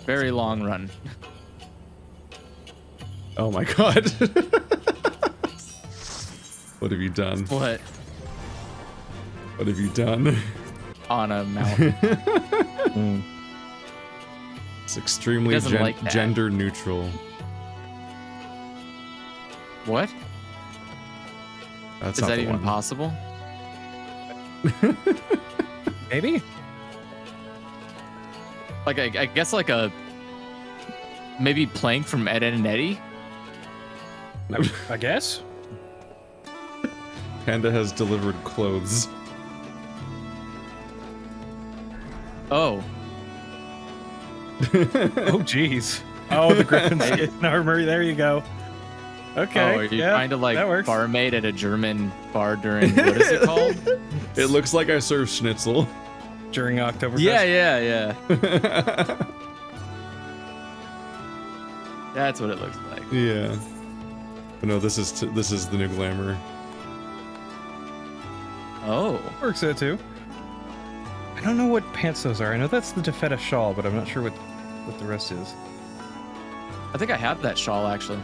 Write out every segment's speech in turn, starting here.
Very long run. Oh my god. What have you done? What? What have you done? On a mountain. It's extremely like that. gender neutral. What? That's Is not that the even one. possible? Maybe. Like I guess like a maybe Plank from Ed, Edd and Eddy. I guess. Panda has delivered clothes. Oh. Oh, jeez. Oh, the Griffin skin armor. There you go. Okay. Oh, are you yeah, trying to like that works. barmaid at a German bar during what is it called? It looks like I serve schnitzel. During Oktoberfest? Yeah. That's what it looks like. Yeah. But no, this is the new glamour. Oh. Works there too. I don't know what pants those are. I know that's the Defetta shawl, but I'm not sure what the rest is. I think I have that shawl actually.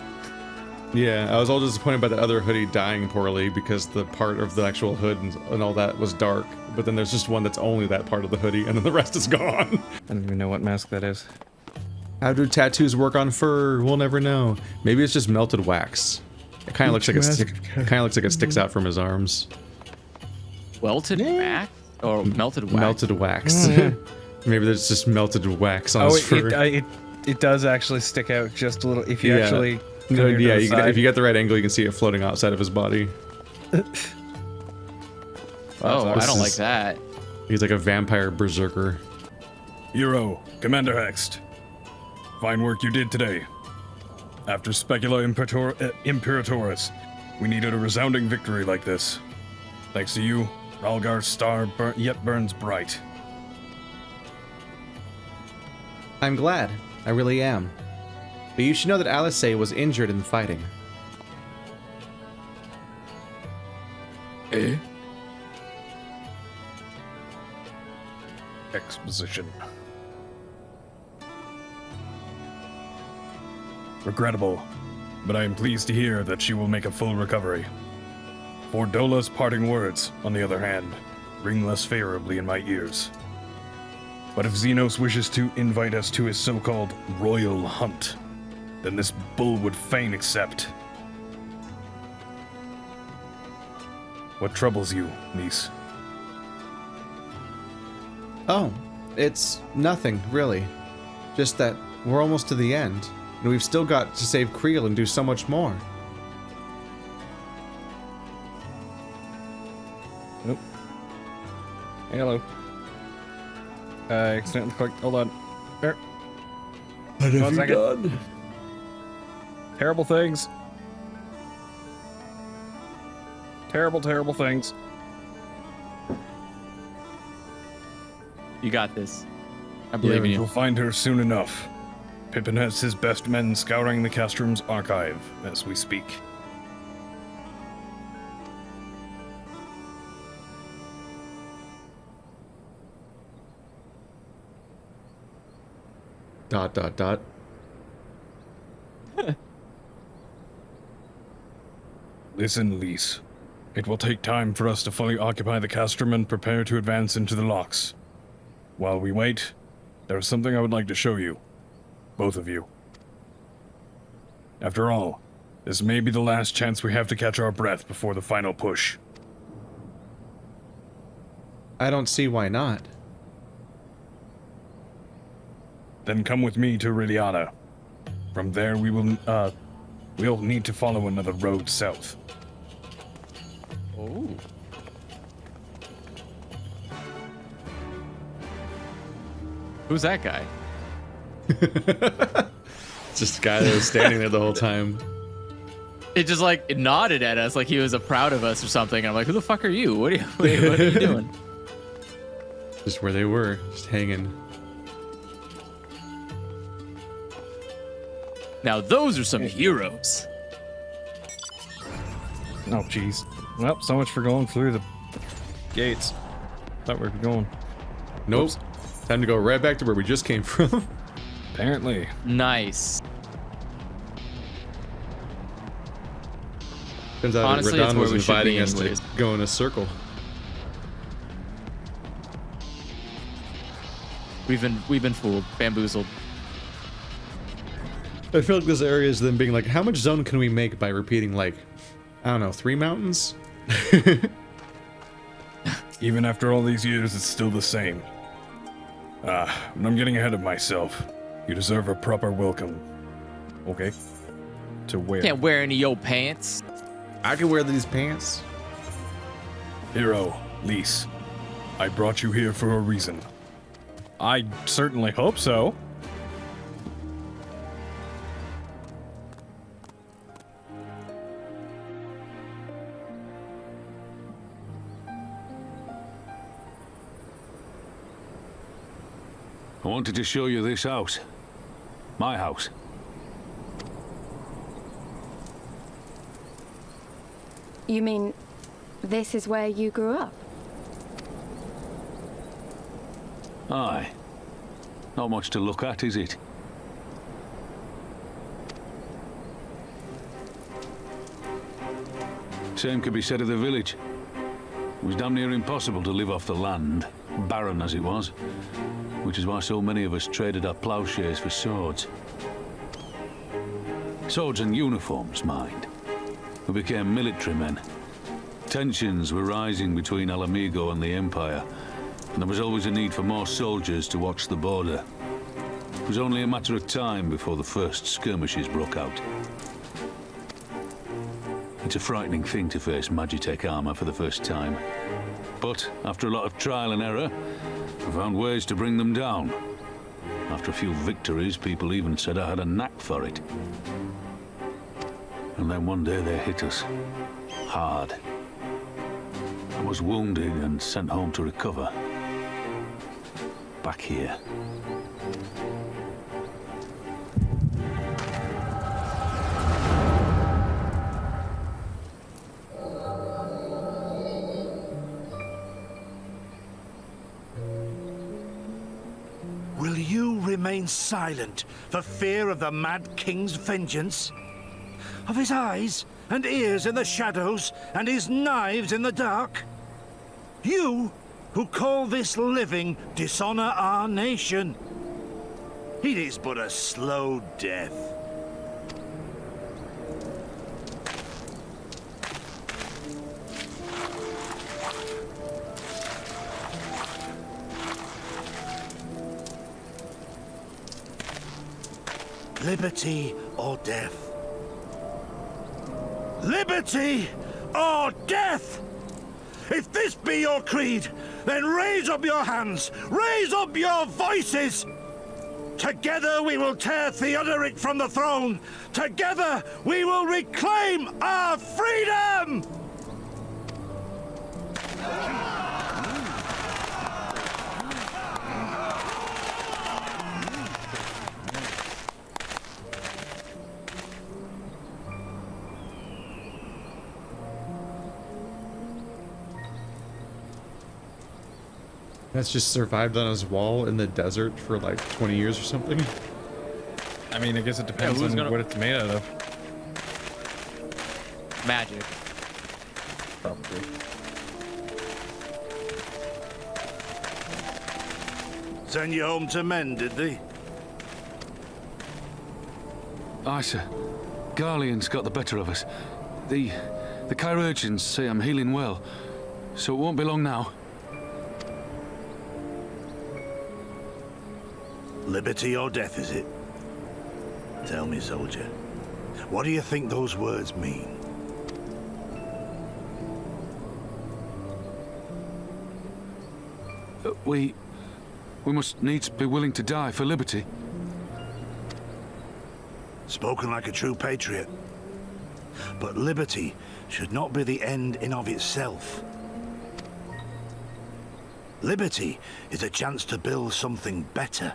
Yeah, I was all disappointed by the other hoodie dying poorly because the part of the actual hood and all that was dark. But then there's just one that's only that part of the hoodie, and then the rest is gone. I don't even know what mask that is. How do tattoos work on fur? We'll never know. Maybe it's just melted wax. It kind of looks like it sticks out from his arms. Welted wax or melted wax? Melted wax. Maybe there's just melted wax on his fur. It does actually stick out just a little if you actually. No, yeah, if you get the right angle, you can see it floating outside of his body. Oh, I don't like that. He's like a vampire berserker. Hero, Commander Hext. Fine work you did today. After Specula Imperatoris, we needed a resounding victory like this. Thanks to you, Ralgar's star yet burns bright. I'm glad. I really am. But you should know that Alice was injured in fighting. Eh? Exposition. Regrettable, but I am pleased to hear that she will make a full recovery. For Dola's parting words, on the other hand, ring less favorably in my ears. But if Xenos wishes to invite us to his so-called royal hunt, then this bull would fain accept. What troubles you, niece? Oh, it's nothing, really. Just that we're almost to the end, and we've still got to save Creel and do so much more. Nope. Hey, hello. I accidentally clicked. Hold on. There. What have One you second. done? Terrible things. Terrible, terrible things. You got this. I believe in You'll you. find her soon enough. Pippin has his best men scouring the Castrum's archive as we speak. Dot dot dot. Listen, Lise. It will take time for us to fully occupy the Castrum and prepare to advance into the locks. While we wait, there is something I would like to show you. Both of you. After all, this may be the last chance we have to catch our breath before the final push. I don't see why not. Then come with me to Radiata. From there we'll need to follow another road south. Oh. Who's that guy? It's just a guy that was standing there the whole time. It just like it nodded at us like he was proud of us or something. And I'm like, who the fuck are you? What are you doing? Just where they were, just hanging. Now those are some heroes. Oh, jeez. Well, so much for going through the gates. Thought we were going. Nope. Time to go right back to where we just came from. Apparently. Nice. Turns out Honestly, it's Radon where was we should inviting be us anyways. to go in a circle. We've been fooled, bamboozled. I feel like this area is them being like, how much zone can we make by repeating, like, I don't know, 3 mountains? Even after all these years, it's still the same. I'm getting ahead of myself. You deserve a proper welcome. Okay. To where? Can't wear any yo pants. I can wear these pants. Hero, Lise, I brought you here for a reason. I certainly hope so. I wanted to show you this house. My house. You mean this is where you grew up? Aye. Not much to look at, is it? Same could be said of the village. It was damn near impossible to live off the land, barren as it was, which is why so many of us traded our plowshares for swords. Swords and uniforms, mind. We became military men. Tensions were rising between Alamigo and the Empire, and there was always a need for more soldiers to watch the border. It was only a matter of time before the first skirmishes broke out. It's a frightening thing to face Magitech armor for the first time. But after a lot of trial and error, I found ways to bring them down. After a few victories, people even said I had a knack for it. And then one day they hit us. Hard. I was wounded and sent home to recover. Back here. Will you remain silent for fear of the Mad King's vengeance? Of his eyes and ears in the shadows and his knives in the dark? You, who call this living dishonor our nation. It is but a slow death. Liberty or death? Liberty or death? If this be your creed, then raise up your hands, raise up your voices! Together we will tear Theodoric from the throne! Together we will reclaim our freedom! That's just survived on his wall in the desert for like 20 years or something. I mean, I guess it depends who's on gonna- what it's made out of. Magic. Probably. Send you home to men, did they? Aye, sir. Garlean's got the better of us. The chirurgeons say I'm healing well, so it won't be long now. Liberty or death, is it? Tell me, soldier. What do you think those words mean? We must needs be willing to die for liberty. Spoken like a true patriot. But liberty should not be the end in of itself. Liberty is a chance to build something better.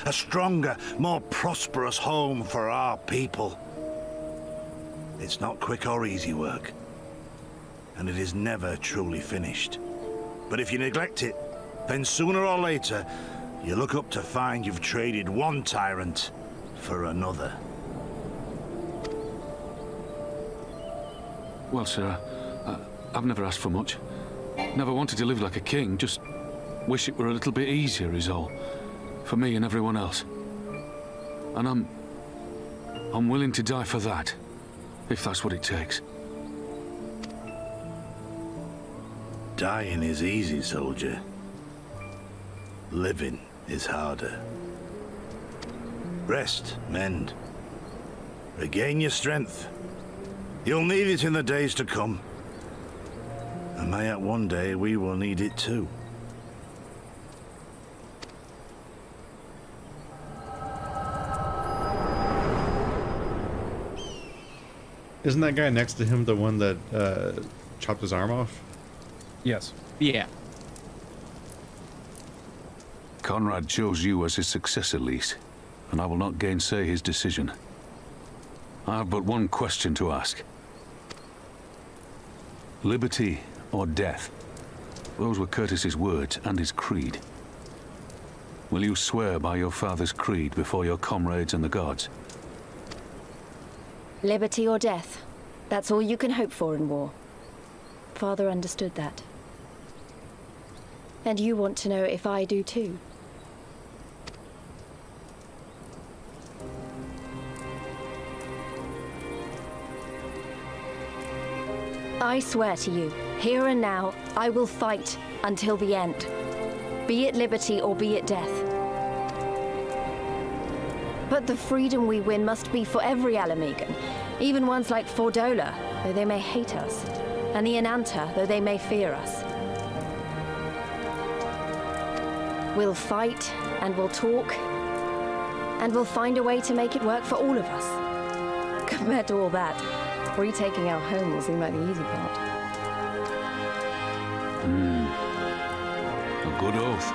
A stronger, more prosperous home for our people. It's not quick or easy work. And it is never truly finished. But if you neglect it, then sooner or later, You look up to find you've traded one tyrant for another. Well, sir, I've never asked for much. Never wanted to live like a king, just wish it were a little bit easier is all. For me and everyone else. And I'm willing to die for that, if that's what it takes. Dying is easy, soldier. Living is harder. Rest, mend. Regain your strength. You'll need it in the days to come. And mayhap one day we will need it too. Isn't that guy next to him the one that chopped his arm off? Yes. Yeah. Conrad chose you as his successor, Lise, and I will not gainsay his decision. I have but one question to ask. Liberty or death? Those were Curtis's words and his creed. Will you swear by your father's creed before your comrades and the gods? Liberty or death. That's all you can hope for in war. Father understood that. And you want to know if I do too. I swear to you, here and now, I will fight until the end. Be it liberty or be it death. But the freedom we win must be for every Alamegan, even ones like Fordola, though they may hate us, and the Ananta, though they may fear us. We'll fight, and we'll talk, and we'll find a way to make it work for all of us. Compared to all that, retaking our home will seem like the easy part. A good oath.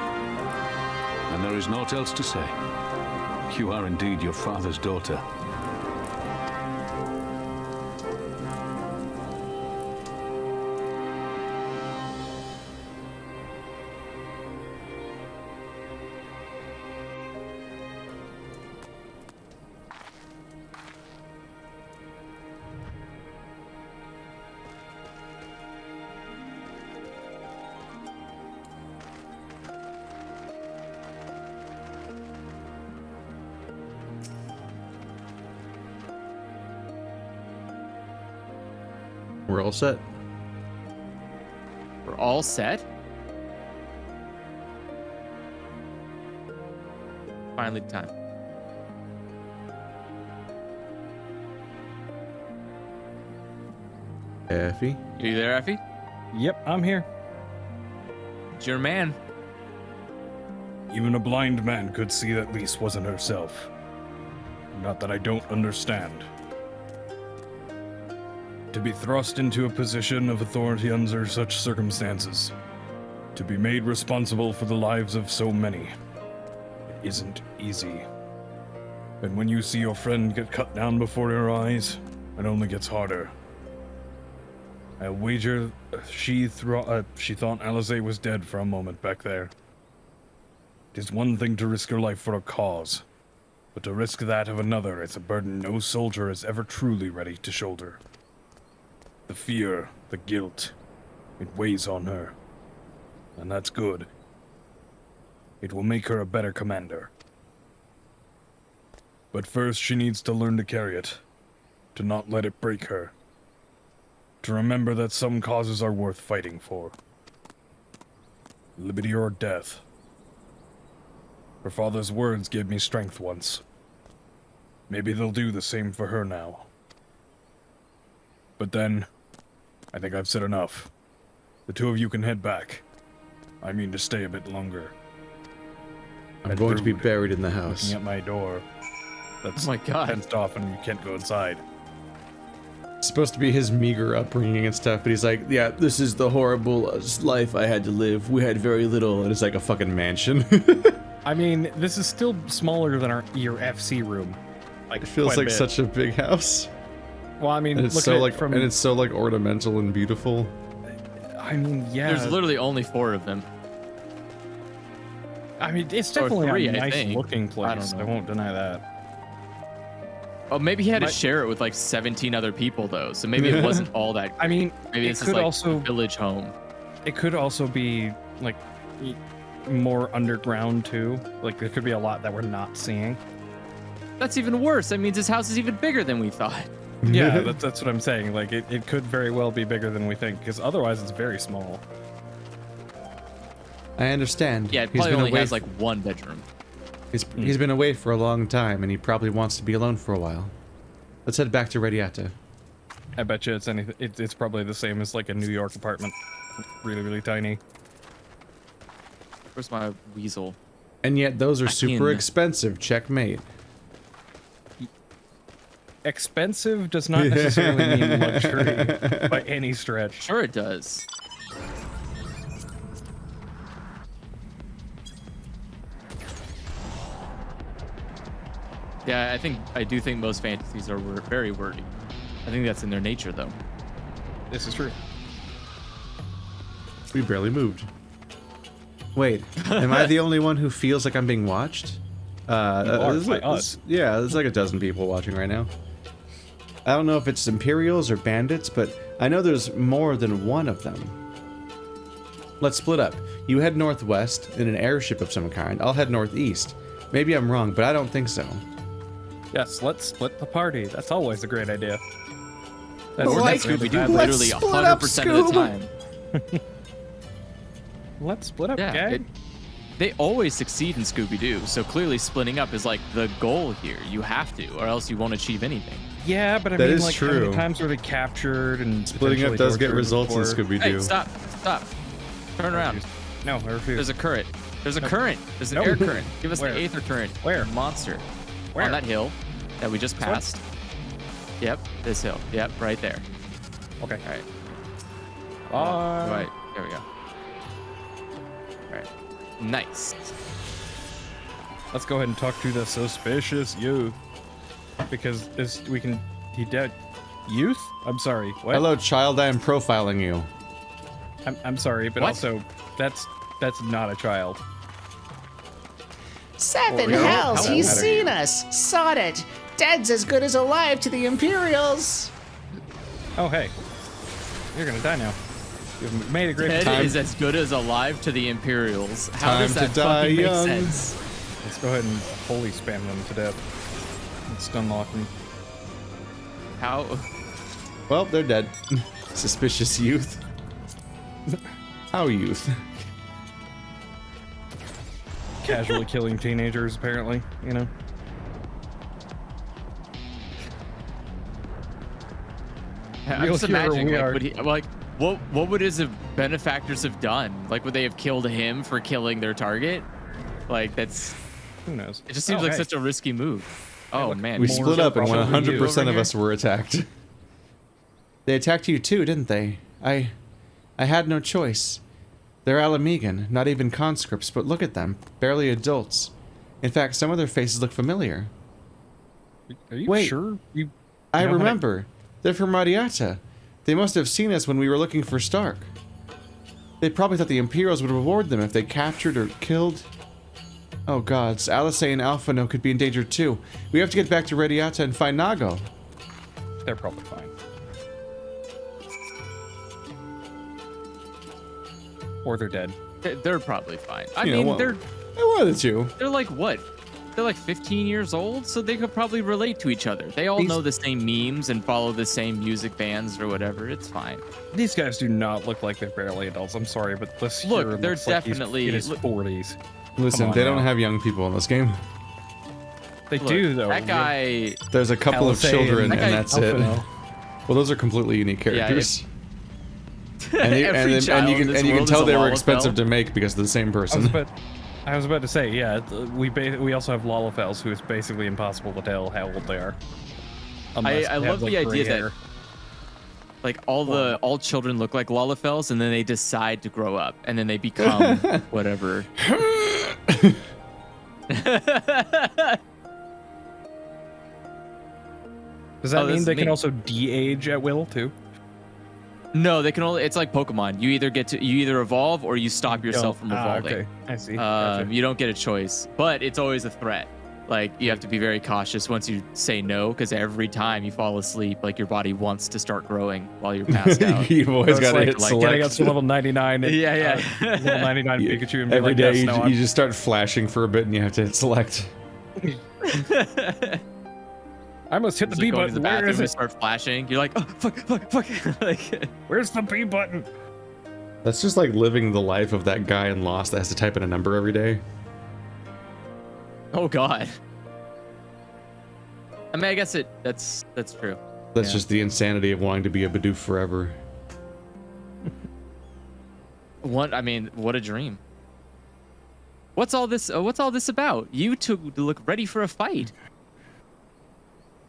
And there is naught else to say. You are indeed your father's daughter. We're all set. We're all set? Finally time. Effie? Are you there, Effie? Yep, I'm here. It's your man. Even a blind man could see that Lise wasn't herself. Not that I don't understand. To be thrust into a position of authority under such circumstances, to be made responsible for the lives of so many, it isn't easy. And when you see your friend get cut down before your eyes, it only gets harder. I wager she thought Eorzea was dead for a moment back there. It is one thing to risk your life for a cause, but to risk that of another is a burden no soldier is ever truly ready to shoulder. The fear, the guilt, it weighs on her. And that's good. It will make her a better commander. But first she needs to learn to carry it, to not let it break her. To remember that some causes are worth fighting for. Liberty or death. Her father's words gave me strength once. Maybe they'll do the same for her now. But then, I think I've said enough. The two of you can head back. I mean to stay a bit longer. I'm going to be Rude. buried in the house. Looking at my door. That's Oh my God. fenced off and you can't go inside. It's supposed to be his meager upbringing and stuff, but he's like, yeah, this is the horrible life I had to live. We had very little, and it's like a fucking mansion. I mean, this is still smaller than your FC room. Like, It feels quite a like bit. such a big house. Well, I mean, And it's look so at it like from. and it's so like ornamental and beautiful. I mean, yeah. There's literally only 4 of them. I mean, it's Or definitely 3, a I nice think. looking I place. don't I know. won't deny that. Oh, maybe he had to Might- share it with like 17 other people though, so maybe it wasn't all that. I mean, Maybe it this is could like also a village home. it could also be like more underground too. Like there could be a lot that we're not seeing. That's even worse. That means his house is even bigger than we thought. Yeah, that's what I'm saying. Like it could very well be bigger than we think, because otherwise it's very small. I understand. Yeah, it He's probably been only away has like one bedroom. He's been away for a long time, and he probably wants to be alone for a while. Let's head back to Radiata. I bet you it's anything. It's probably the same as like a New York apartment, really, really tiny. Where's my weasel? And yet those are super in. expensive. Checkmate. Expensive does not necessarily mean luxury by any stretch. Sure it does. Yeah, I do think most fantasies are very wordy. I think that's in their nature, though. This is true. We barely moved. Wait, am I the only one who feels like I'm being watched? are, by us. Yeah, there's like a dozen people watching right now. I don't know if it's Imperials or bandits, but I know there's more than one of them. Let's split up. You head northwest in an airship of some kind. I'll head northeast. Maybe I'm wrong, but I don't think so. Yes, let's split the party. That's always a great idea. That's We're Like, not Scooby-Doo let's literally split up, 100% of the Scoob. time. Let's split up, Yeah, gang. they always succeed in Scooby-Doo, so clearly splitting up is like the goal here. You have to, or else you won't achieve anything. Yeah, but I That mean, is like, how true. many times were they captured and Splitting up potentially does get tortured results in before? Scooby-Doo. Hey, stop. Turn around. No, I refuse. There's a current. There's a current. There's an No. air current. Give us Where? the aether current. Where? Monster. Where? On that hill that we just This one? passed. Yep, this hill. Yep, right there. Okay. All right. Uh, Right. There we go. All right. Nice. Let's go ahead and talk to the suspicious youth. Because he dead. Youth? I'm sorry. What? Hello, child. I am profiling you. I'm sorry, but What? also, that's not a child. Seven Oh, yeah. hells, How he's old are seen you? us. Sod it. Dead's as good as alive to the Imperials. Oh, hey. You're gonna die now. You've made a great Ted time. is as good as alive to the Imperials. How Time does to that die fucking make young. sense? Let's go ahead and holy spam them to death. And stun lock them. How? Well, they're dead. Suspicious youth. How youth? Casually killing teenagers, apparently, you know? I'm just Real hero imagining, we like, are. what would his benefactors have done? Like, would they have killed him for killing their target? Like, that's. Who knows? It just seems Oh, like hey. such a risky move. Oh look, man, We More split up and probably you 100% over of here. us were attacked. They attacked you too, didn't they? I had no choice. They're Alamegan, not even conscripts, but look at them. Barely adults. In fact, some of their faces look familiar. Are you Wait. sure? You I know how to- remember. They're from Radiata. They must have seen us when we were looking for Stark. They probably thought the Imperials would reward them if they captured or killed. Oh gods, Alice and Alphano could be in danger too. We have to get back to Radiata and find Nago. They're probably fine. Or they're dead. they're probably fine. I You know, mean, well- they're One of the two. they're like what? They're like 15 years old, so they could probably relate to each other. They all These- know the same memes and follow the same music bands or whatever. It's fine. These guys do not look like they're barely adults. I'm sorry, but this Look, hero they're looks like he's definitely- in his look- 40s. Listen, Come on they don't now. have young people in this game. They Look, do though. that guy. There's a couple of Alice children, and and that's it. Alphino. Well, those are completely unique characters. and, you, Every and, then- child and you in can, this and you can world tell is a they were Lalafell. expensive to make because of the same person. I was about to say, yeah. We also have Lalafels, who is basically impossible to tell how old they are. Unless I they love have, the like, gray idea that hair. like all children look like Lalafels, and then they decide to grow up, and then they become whatever. Does that Oh, this mean is they can me. also de-age at will too? No, they can only. It's like Pokemon. You either evolve or you stop yourself from evolving. Okay, I see. Gotcha. You don't get a choice, but it's always a threat. Like you have to be very cautious once you say no, because every time you fall asleep, like your body wants to start growing while you're passed out. You've always So got to it's hit like select. getting up to level 99. Yeah. Level 99 Pikachu. And be Every like, day yes, no, you just start flashing for a bit and you have to hit select. I must hit the B Going to button. the Where bathroom is and it? start flashing. You're like, oh fuck. Like, Where's the B button? That's just like living the life of that guy in Lost that has to type in a number every day. oh god. I mean, I guess that's true. That's just the insanity of wanting to be a Bidoof forever. What a dream. What's all this about? You two look ready for a fight.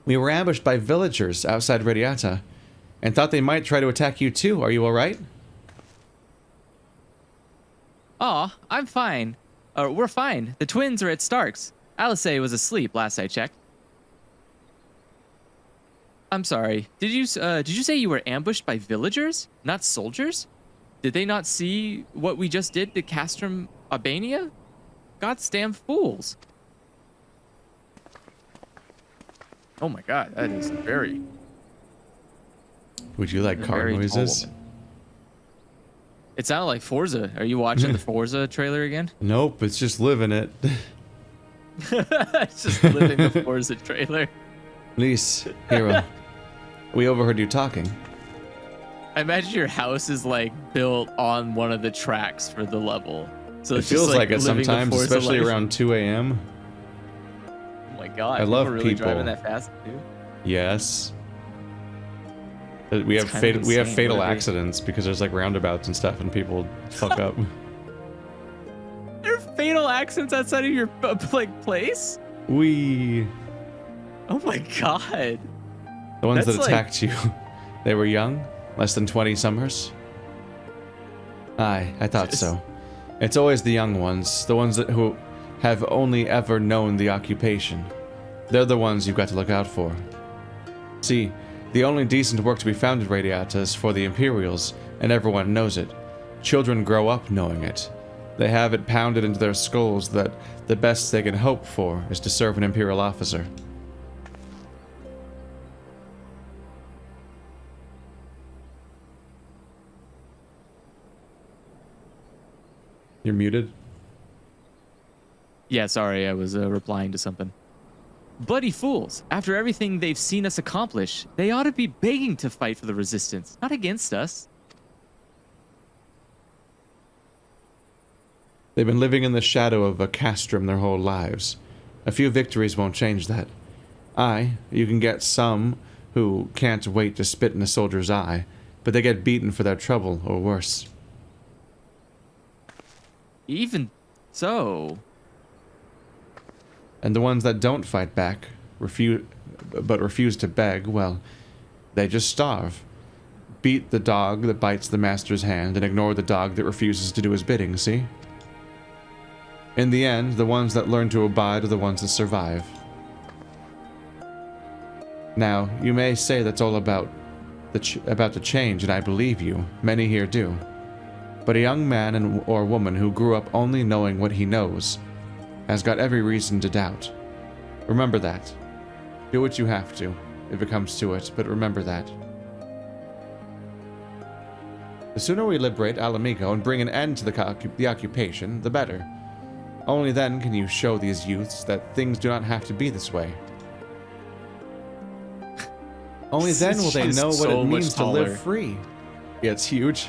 We were ambushed by villagers outside Radiata, and thought they might try to attack you too. Are you alright? Aw, I'm fine. We're fine. The twins are at Stark's. Alice was asleep last I checked. I'm sorry. Did you say you were ambushed by villagers, not soldiers? Did they not see what we just did to Castrum Albania? Goddamn fools. Oh my god, that is very... Would you like car very tall noises? woman. It sounded like Forza. Are you watching the Forza trailer again? Nope, it's just living it. It's just living the Forza trailer. Lise, Hero, we overheard you talking. I imagine your house is like built on one of the tracks for the level. So It it's just feels like it living the sometimes, Forza especially life. around 2 a.m. Oh my god! I love people really people. driving that fast too. Yes. We have kind of fatal insane, whatever. accidents because there's like roundabouts and stuff and people fuck up. There are fatal accidents outside of your like place. We Oh my god! the ones That's that attacked you. They were young, less than 20 summers. Aye, I thought so. It's always the young ones, the ones who have only ever known the occupation. They're the ones you've got to look out for. See, the only decent work to be found at Radiata is for the Imperials, and everyone knows it. Children grow up knowing it. They have it pounded into their skulls that the best they can hope for is to serve an Imperial officer. You're muted. Yeah, sorry, I was replying to something. Bloody fools! After everything they've seen us accomplish, they ought to be begging to fight for the Resistance, not against us. They've been living in the shadow of a castrum their whole lives. A few victories won't change that. Aye, you can get some who can't wait to spit in a soldier's eye, but they get beaten for their trouble, or worse. Even so... And the ones that don't fight back, refuse to beg, well, they just starve. Beat the dog that bites the master's hand and ignore the dog that refuses to do his bidding, see? In the end, the ones that learn to abide are the ones that survive. Now, you may say that's all about the change, and I believe you. Many here do. But a young man or woman who grew up only knowing what he knows has got every reason to doubt. Remember that. Do what you have to, if it comes to it, but remember that. The sooner we liberate Alamigo and bring an end to the occupation, the better. Only then can you show these youths that things do not have to be this way. Only then will they She's know what so it means much to taller. live free. Yeah, it's huge.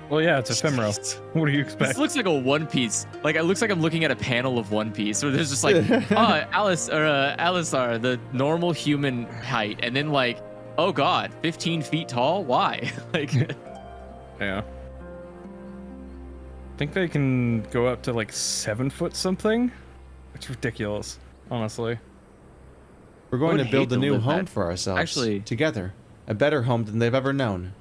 Well, yeah, it's ephemeral. What do you This expect? looks like a One Piece. Like, it looks like I'm looking at a panel of One Piece where there's just like, Alisar, the normal human height, and then like, oh god, 15 feet tall? Why? Like, Yeah. I think they can go up to like 7 foot something. It's ridiculous, honestly. We're going would to build hate a to new live home that. for ourselves. Actually- Together. A better home than they've ever known.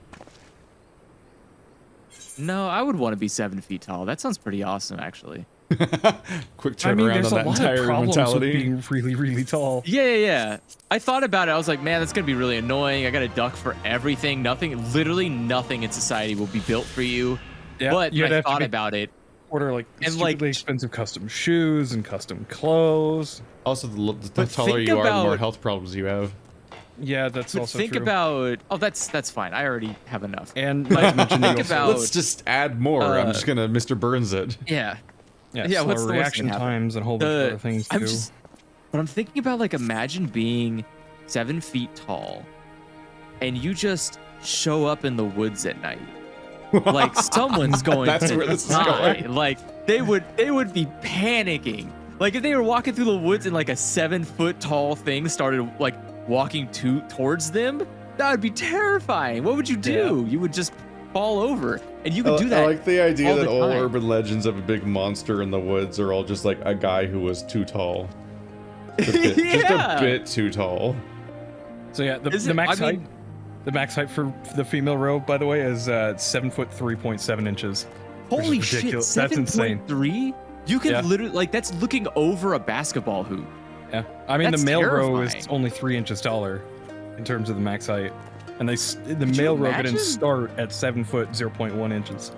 no, I would want to be 7 feet tall. That sounds pretty awesome, actually. Quick I mean, turnaround there's on a that lot of entire problems with mentality. being really, really tall. Yeah. I thought about it. I was like, man, that's gonna be really annoying. I got to duck for everything. Literally nothing in society will be built for you. Yeah, But you'd when I have to thought be- about it, Order like And, stupidly like- expensive custom shoes and custom clothes. Also, the But taller think you are, the more about- health problems you have. Yeah, that's but also think true. about. Oh, that's fine. I already have enough. And Like, not to mention think you also- about- Let's just add more. I'm just gonna Mr. Burns it. Yeah. yeah, yeah, what's slower the worst reaction that can happen? times and a whole bunch of other things too. But I'm thinking about like imagine being 7 feet tall, and you just show up in the woods at night. Like someone's going That's to where this is die. going. Like they would be panicking. Like if they were walking through the woods and like a 7 foot tall thing started like walking towards them, that would be terrifying. What would you do? You would just fall over, and you could do that. I like the idea all that the all time. urban legends of a big monster in the woods are all just like a guy who was too tall. Just a bit too tall. So yeah, Is the it- max I height, mean- the max height for the female rogue, by the way, is 7 foot 3.7 inches. which is Holy shit! ridiculous. That's insane. 7.3? You can Yeah. literally like that's looking over a basketball hoop. Yeah, I mean That's the male rogue is terrifying. only 3 inches taller in terms of the max height, and the you male rogue imagine? didn't start at 7 foot 0.1 inches.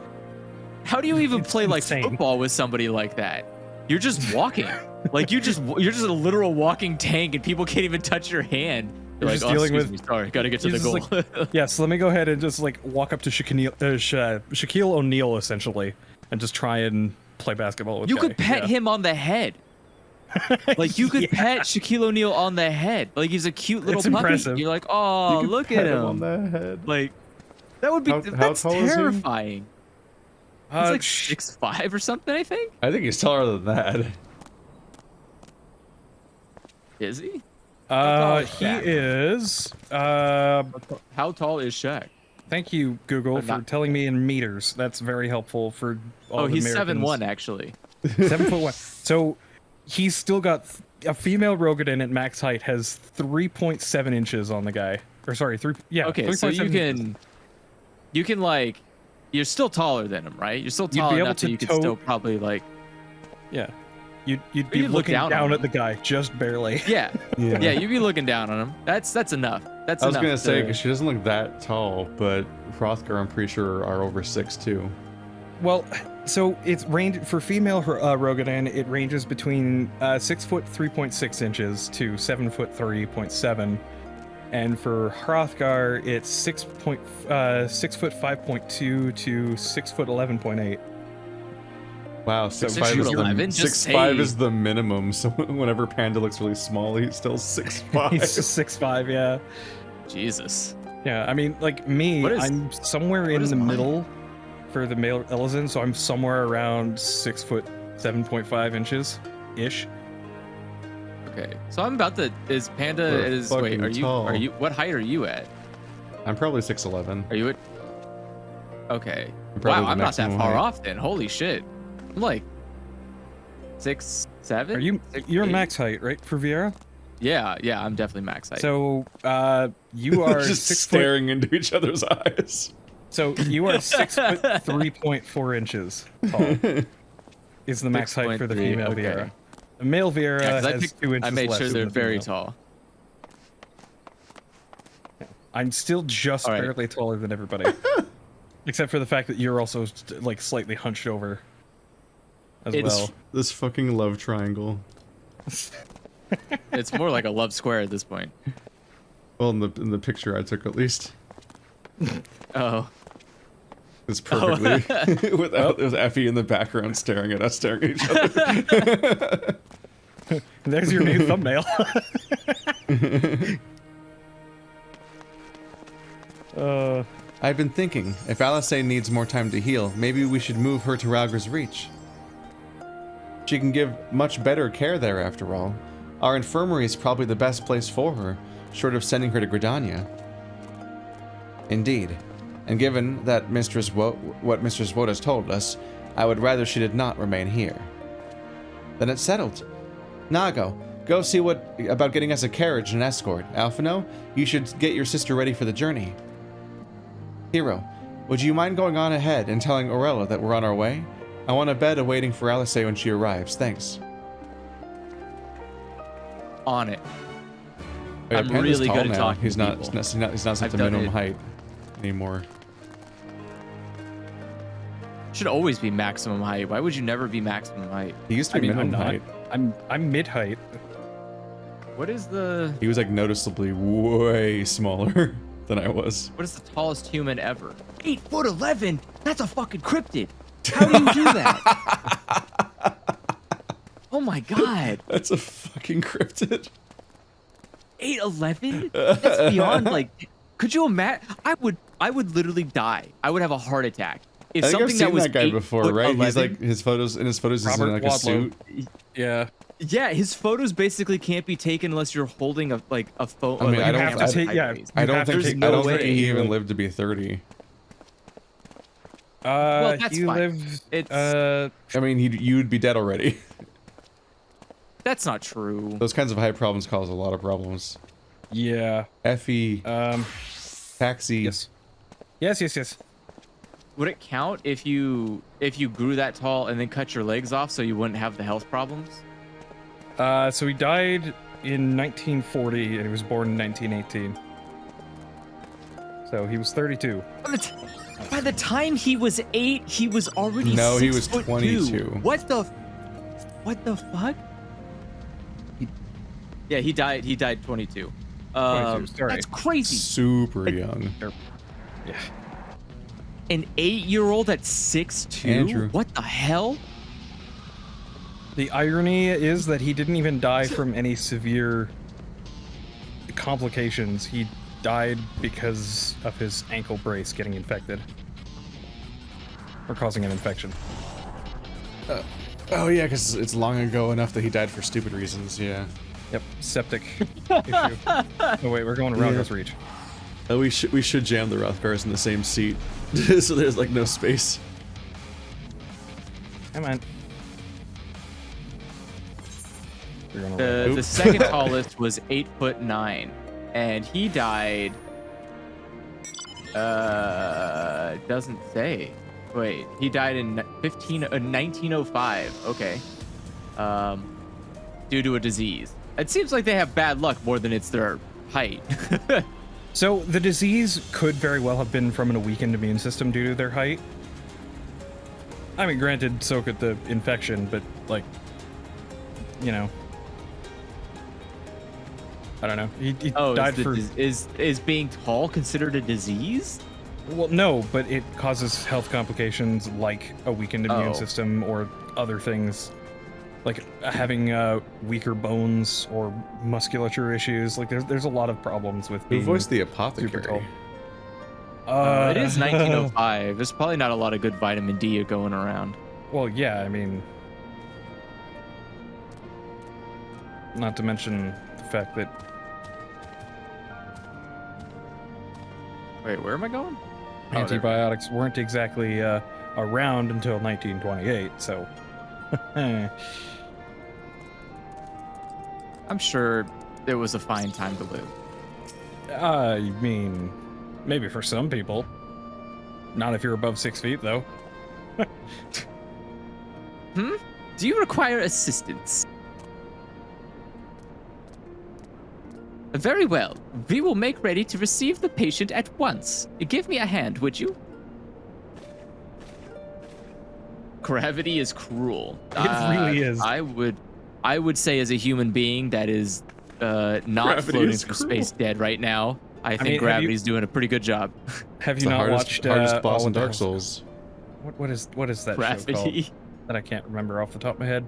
How do you even It's play like insane. football with somebody like that? You're just walking. Like you're just a literal walking tank, and people can't even touch your hand. You're Like, just "Oh, dealing excuse with- me, sorry, gotta get to you're the just goal. Yeah, so let me go ahead and just like walk up to Shaquille O'Neal essentially, and just try and play basketball with. You guy. could pet Yeah. him on the head. Like you could pet Shaquille O'Neal on the head. Like he's a cute little It's puppy. impressive. You're like, oh, You could look pat at him on him. the head. Like that would be How that's tall is he? terrifying. He's like sh- 6'5" or something, I think. I think he's taller than that. Is he? tall is he Shaq? is. How tall is Shaq? Thank you, Google, I'm for not- telling me in meters. That's very helpful for all Oh, the he's Americans. 7'1" actually. 7'1". So he's still got a female Rogadin at max height has 3.7 inches on the guy. Or sorry, Okay, so 3.7 inches. you can like, you're still taller than him, right? You're still You'd tall be able enough that to you could tote- still probably like, Yeah. You'd Or be you'd look looking down down, on at him. the guy just barely. yeah, Yeah. yeah, you'd be looking down on him. That's enough. That's I was enough. gonna say to- because she doesn't look that tall, but Hrothgar, I'm pretty sure, are over 6'2". Well, so it's range for female Rogadin. It ranges between 6 foot 3.6 inches to 7 foot 3.7, and for Hrothgar, it's 6 foot 5.2 to 6 foot 11.8. Wow, So 6'5" she's is 11, just 6'5" say- is the minimum. So whenever Panda looks really small, he's still 6'5". He's just 6'5", yeah. Jesus. Yeah, I mean, like me, What is- I'm somewhere in is the mine? middle for the male Elizin, so I'm somewhere around 6 foot 7.5 inches ish. Okay, so I'm about to. Is Panda? We're Is wait? fucking Are you? tall. Are you? What height are you at? I'm probably 6'11". Are you at? Okay. Probably Wow, the I'm not that maximum far height. off then. Holy shit. I'm like 6'7". Are you? 6'8"? You're max height, right, for Vieira? Yeah, I'm definitely max height. So you are Just 6 foot. staring into each other's eyes. So you are 6 foot 3.4 inches tall. Is the max height for the 6.3, female okay. Vieira. The male Vieira Yeah, 'cause has 2 inches I made less sure than they're the very female. tall. I'm still just All right. barely taller than everybody, except for the fact that you're also like slightly hunched over as well. This fucking love triangle. It's more like a love square at this point. Well, in the picture I took, at least, Oh, it's perfectly with Effie in the background staring at us, staring at each other. There's your new thumbnail. I've been thinking, if Alisay needs more time to heal, maybe we should move her to Rauger's Reach. She can give much better care there, after all. Our infirmary is probably the best place for her, short of sending her to Gridania. Indeed. And given that what Mistress Wood has told us, I would rather she did not remain here. Then it's settled. Nago, go see about getting us a carriage and escort. Alphino, you should get your sister ready for the journey. Hero, would you mind going on ahead and telling Orella that we're on our way? I want a bed awaiting for Alice when she arrives. Thanks. On it. Oh, yeah, I'm Panda's really tall good at now. talking He's to not. people. He's not set I've to done minimum it. height anymore. Should always be maximum height. Why would you never be maximum height? He used to I be mean, I'm minimum not. height. I'm mid height. What is the He was like noticeably way smaller than I was. what is the tallest human ever? 8'11"? That's a fucking cryptid. How do you do that? Oh my god. That's a fucking cryptid. 8'11"? That's beyond like. Could you imagine? I would literally die. I would have a heart attack. If I think I've something that seen was that guy before, 8'11", right? He's like his photos. In his photos, he's in Robert like a Wadlow. suit. Yeah. Yeah, his photos basically can't be taken unless you're holding a phone. I mean, like, I don't- have to I- take. Yeah. I you don't have to think. take I no don't think way. he even lived to be 30. Well, that's he fine. lived. It's- I mean, you'd be dead already. That's not true. Those kinds of height problems cause a lot of problems. Yeah. Effie, taxi. Yes. Yes. Would it count if you grew that tall and then cut your legs off so you wouldn't have the health problems? So he died in 1940 and he was born in 1918. So he was 32. By the time he was 8, he was already No, he was 6'2". 22. What the fuck? Yeah, he died 22. 22, sorry. That's crazy. Super young. Yeah. An 8-year-old at 6'2"? Andrew. What the hell? The irony is that he didn't even die from any severe complications. He died because of his ankle brace getting infected. Or causing an infection. Oh yeah, because it's long ago enough that he died for stupid reasons. Yeah. Yep, septic issue. Oh wait, we're going around this reach. We should jam the Rothgars in the same seat, so there's like no space. Come on. We're going around. The second tallest was 8'9", and he died. Doesn't say. Wait, he died in 1905. Okay. Due to a disease. It seems like they have bad luck more than it's their height. So the disease could very well have been from a weakened immune system due to their height. I mean, granted, so could the infection, but like, you know, I don't know. He died for. Is being tall considered a disease? Well, no, but it causes health complications like a weakened immune Oh. system or other things, like having weaker bones or musculature issues. Like there's a lot of problems with Who being voiced the super tall. apothecary? It is 1905. There's probably not a lot of good vitamin D going around. Well, yeah, I mean, not to mention the fact that Wait, where am I going? Oh, there. antibiotics weren't exactly around until 1928, so. I'm sure it was a fine time to live. I mean, maybe for some people. Not if you're above 6 feet, though. Do you require assistance? Very well. We will make ready to receive the patient at once. Give me a hand, would you? Gravity is cruel. It really is. I would say as a human being that is not Gravity floating is through cruel. space dead right now, I think mean, have gravity's doing a pretty good job. Have It's you the not hardest watched boss oh, in Dark what the hell's- Souls. What is that show called Gravity. that I can't remember off the top of my head?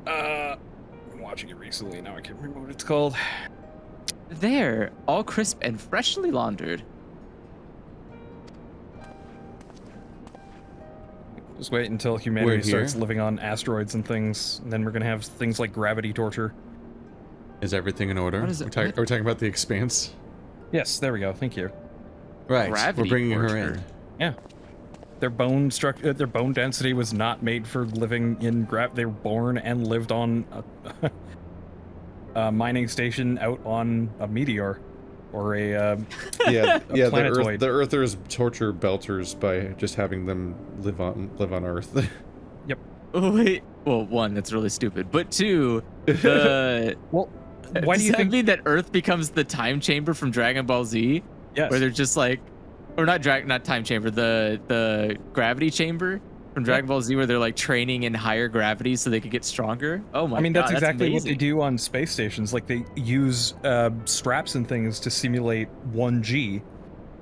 I'm watching it recently. Now I can't remember what it's called. There, all crisp and freshly laundered. Just wait until humanity We're starts here? living on asteroids and things, and then we're gonna have things like gravity torture. Is everything in order? What is it? Are we talking about the Expanse? Yes, there we go. Thank you. Right. Gravity we're bringing her torture. in. Yeah. Their bone structure, their bone density was not made for living in They were born and lived on a mining station out on a meteor. or a Yeah, yeah. planetoid. The Earthers torture Belters by just having them live on Earth. Yep. Oh, wait. Well, one, that's really stupid. But two, the Well, why do does you that think? mean that Earth becomes the time chamber from Dragon Ball Z? Yes. Where they're just like, or not time chamber, the gravity chamber from Dragon Ball Z, where they're like training in higher gravity so they could get stronger. Oh my god, I mean, that's exactly what they amazing. do on space stations. Like they use straps and things to simulate 1G,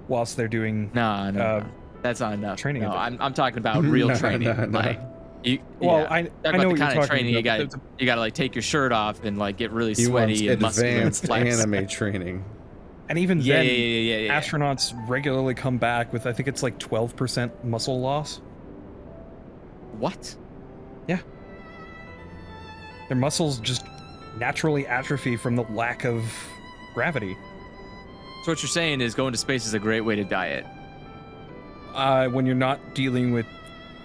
whilst they're doing. No, that's not enough. training No, of it. I'm talking about real training. No. Like, you, Well, yeah. I Talk know about what the you're kind of talking training about. you gotta like take your shirt off and like get really He sweaty wants and muscular and advanced flex. anime training. And even Yeah, then, yeah. astronauts regularly come back with, I think it's like 12% muscle loss. What? Their muscles just naturally atrophy from the lack of gravity. So what you're saying is going to space is a great way to diet. When you're not dealing with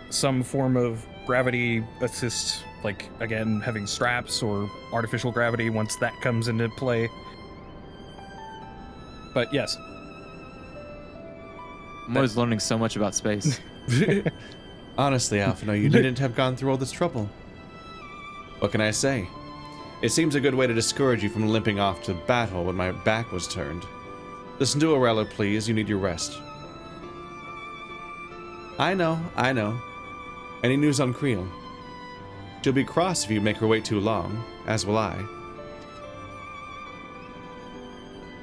some form of gravity assist, like, again, having straps or artificial gravity once that comes into play. But yes, I'm always learning so much about space. Honestly, Alphino, you needn't have gone through all this trouble. What can I say? It seems a good way to discourage you from limping off to battle when my back was turned. Listen to Aurella, please. You need your rest. I know. Any news on Creel? She'll be cross if you make her wait too long, as will I.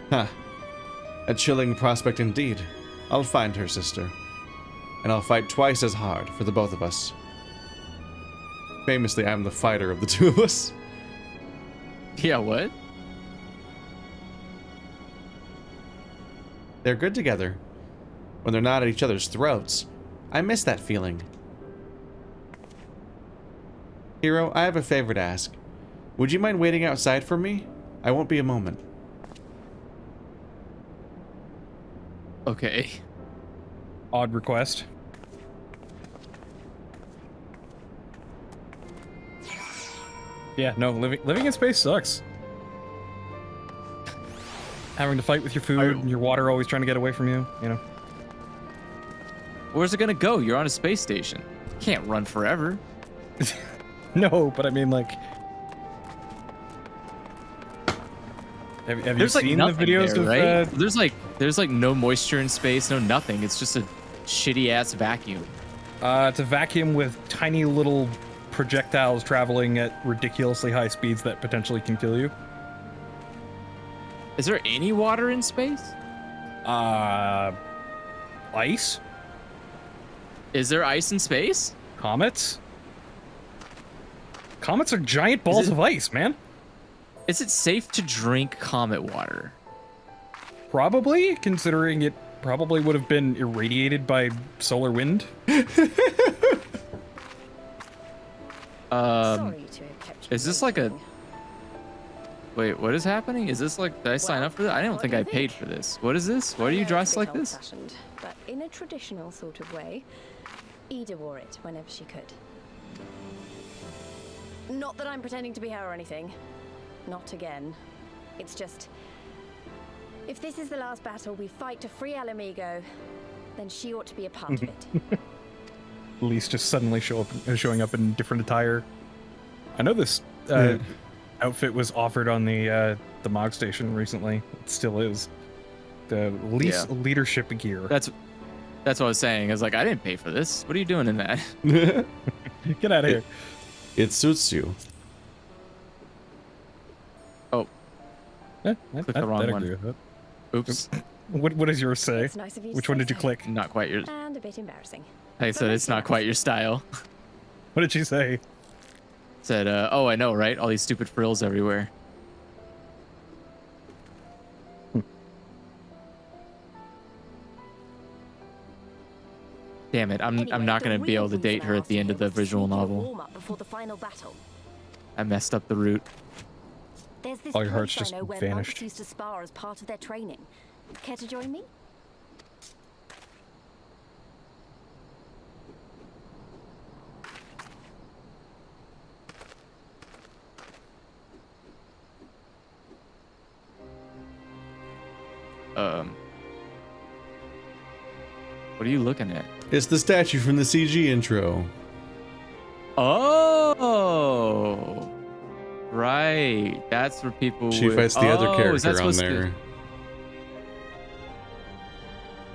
Huh. A chilling prospect indeed. I'll find her, sister. And I'll fight twice as hard for the both of us. Famously, I'm the fighter of the two of us. Yeah, what? They're good together. When they're not at each other's throats. I miss that feeling. Hero, I have a favor to ask. Would you mind waiting outside for me? I won't be a moment. Okay. odd request. Yeah, no, living in space sucks. Having to fight with your food and your water always trying to get away from you, you know. Where's it gonna go? You're on a space station. Can't run forever. No, but I mean, like, have you There's like seen the nothing videos there, of? right? There's like no moisture in space, no nothing. It's just a shitty ass vacuum. It's a vacuum with tiny little projectiles traveling at ridiculously high speeds that potentially can kill you. Is there any water in space? Ice? Is there ice in space? Comets? Comets are giant balls of ice, man. Is it safe to drink comet water? Probably, considering it probably would have been irradiated by solar wind. Sorry to have kept you Is this like a... waiting. Wait, what is happening? Is this like... Did I sign up for this? I don't what think do I you paid think? for this. What is this? Why do you I know dress it's a like bit this? old-fashioned, but in a traditional sort of way, Ida wore it whenever she could. Not that I'm pretending to be her or anything. Not again. It's just... if this is the last battle we fight to free Alamigo, then she ought to be a part of it. Elise just suddenly showing up in different attire. I know this outfit was offered on the Mog Station recently. It still is. The leadership gear. That's what I was saying. I was like, I didn't pay for this. What are you doing in that? Get out of here. It suits you. Oh, Yeah, clicked the wrong one. agree with that. Oops. What does yours say? It's nice of you to Which one say did you so. click? Not quite your... And a bit embarrassing. I said it's not quite your style. What did she say? Said, oh, I know, right? All these stupid frills everywhere. Damn it, I'm not going to be able to date her at the end of the visual novel. Before the final battle. I messed up the route. There's this All your hearts place just I know where vanished. monks used to spar as part of their training. Care to join me? What are you looking at? It's the statue from the CG intro. Oh, right. That's where people. She fights the other character on there.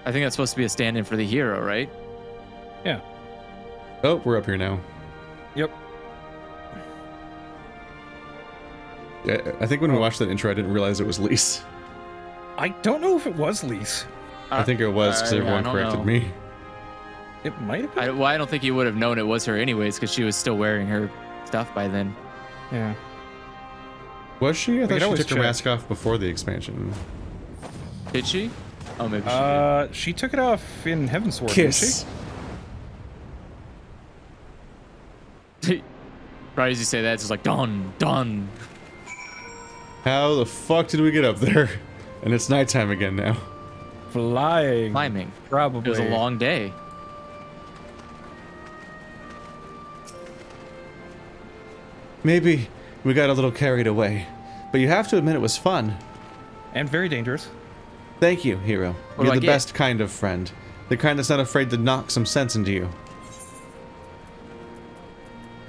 I think that's supposed to be a stand-in for the hero, right? Yeah. Oh, we're up here now. Yep. Yeah, I think when we watched that intro, I didn't realize it was Lise. I don't know if it was Lise. I think it was because everyone corrected me. It might have been. I don't think you would have known it was her anyways, because she was still wearing her stuff by then. Yeah. Was she? I thought she took her check. mask off before the expansion. Did she? Oh, maybe she did. She took it off in Heavensward, Kiss. Right as you say that, it's just like, done. How the fuck did we get up there? And it's nighttime again now. Flying. Climbing. Probably. It was a long day. Maybe we got a little carried away, but you have to admit it was fun. And very dangerous. Thank you, hero. What do You're I the get? best kind of friend. The kind that's not afraid to knock some sense into you.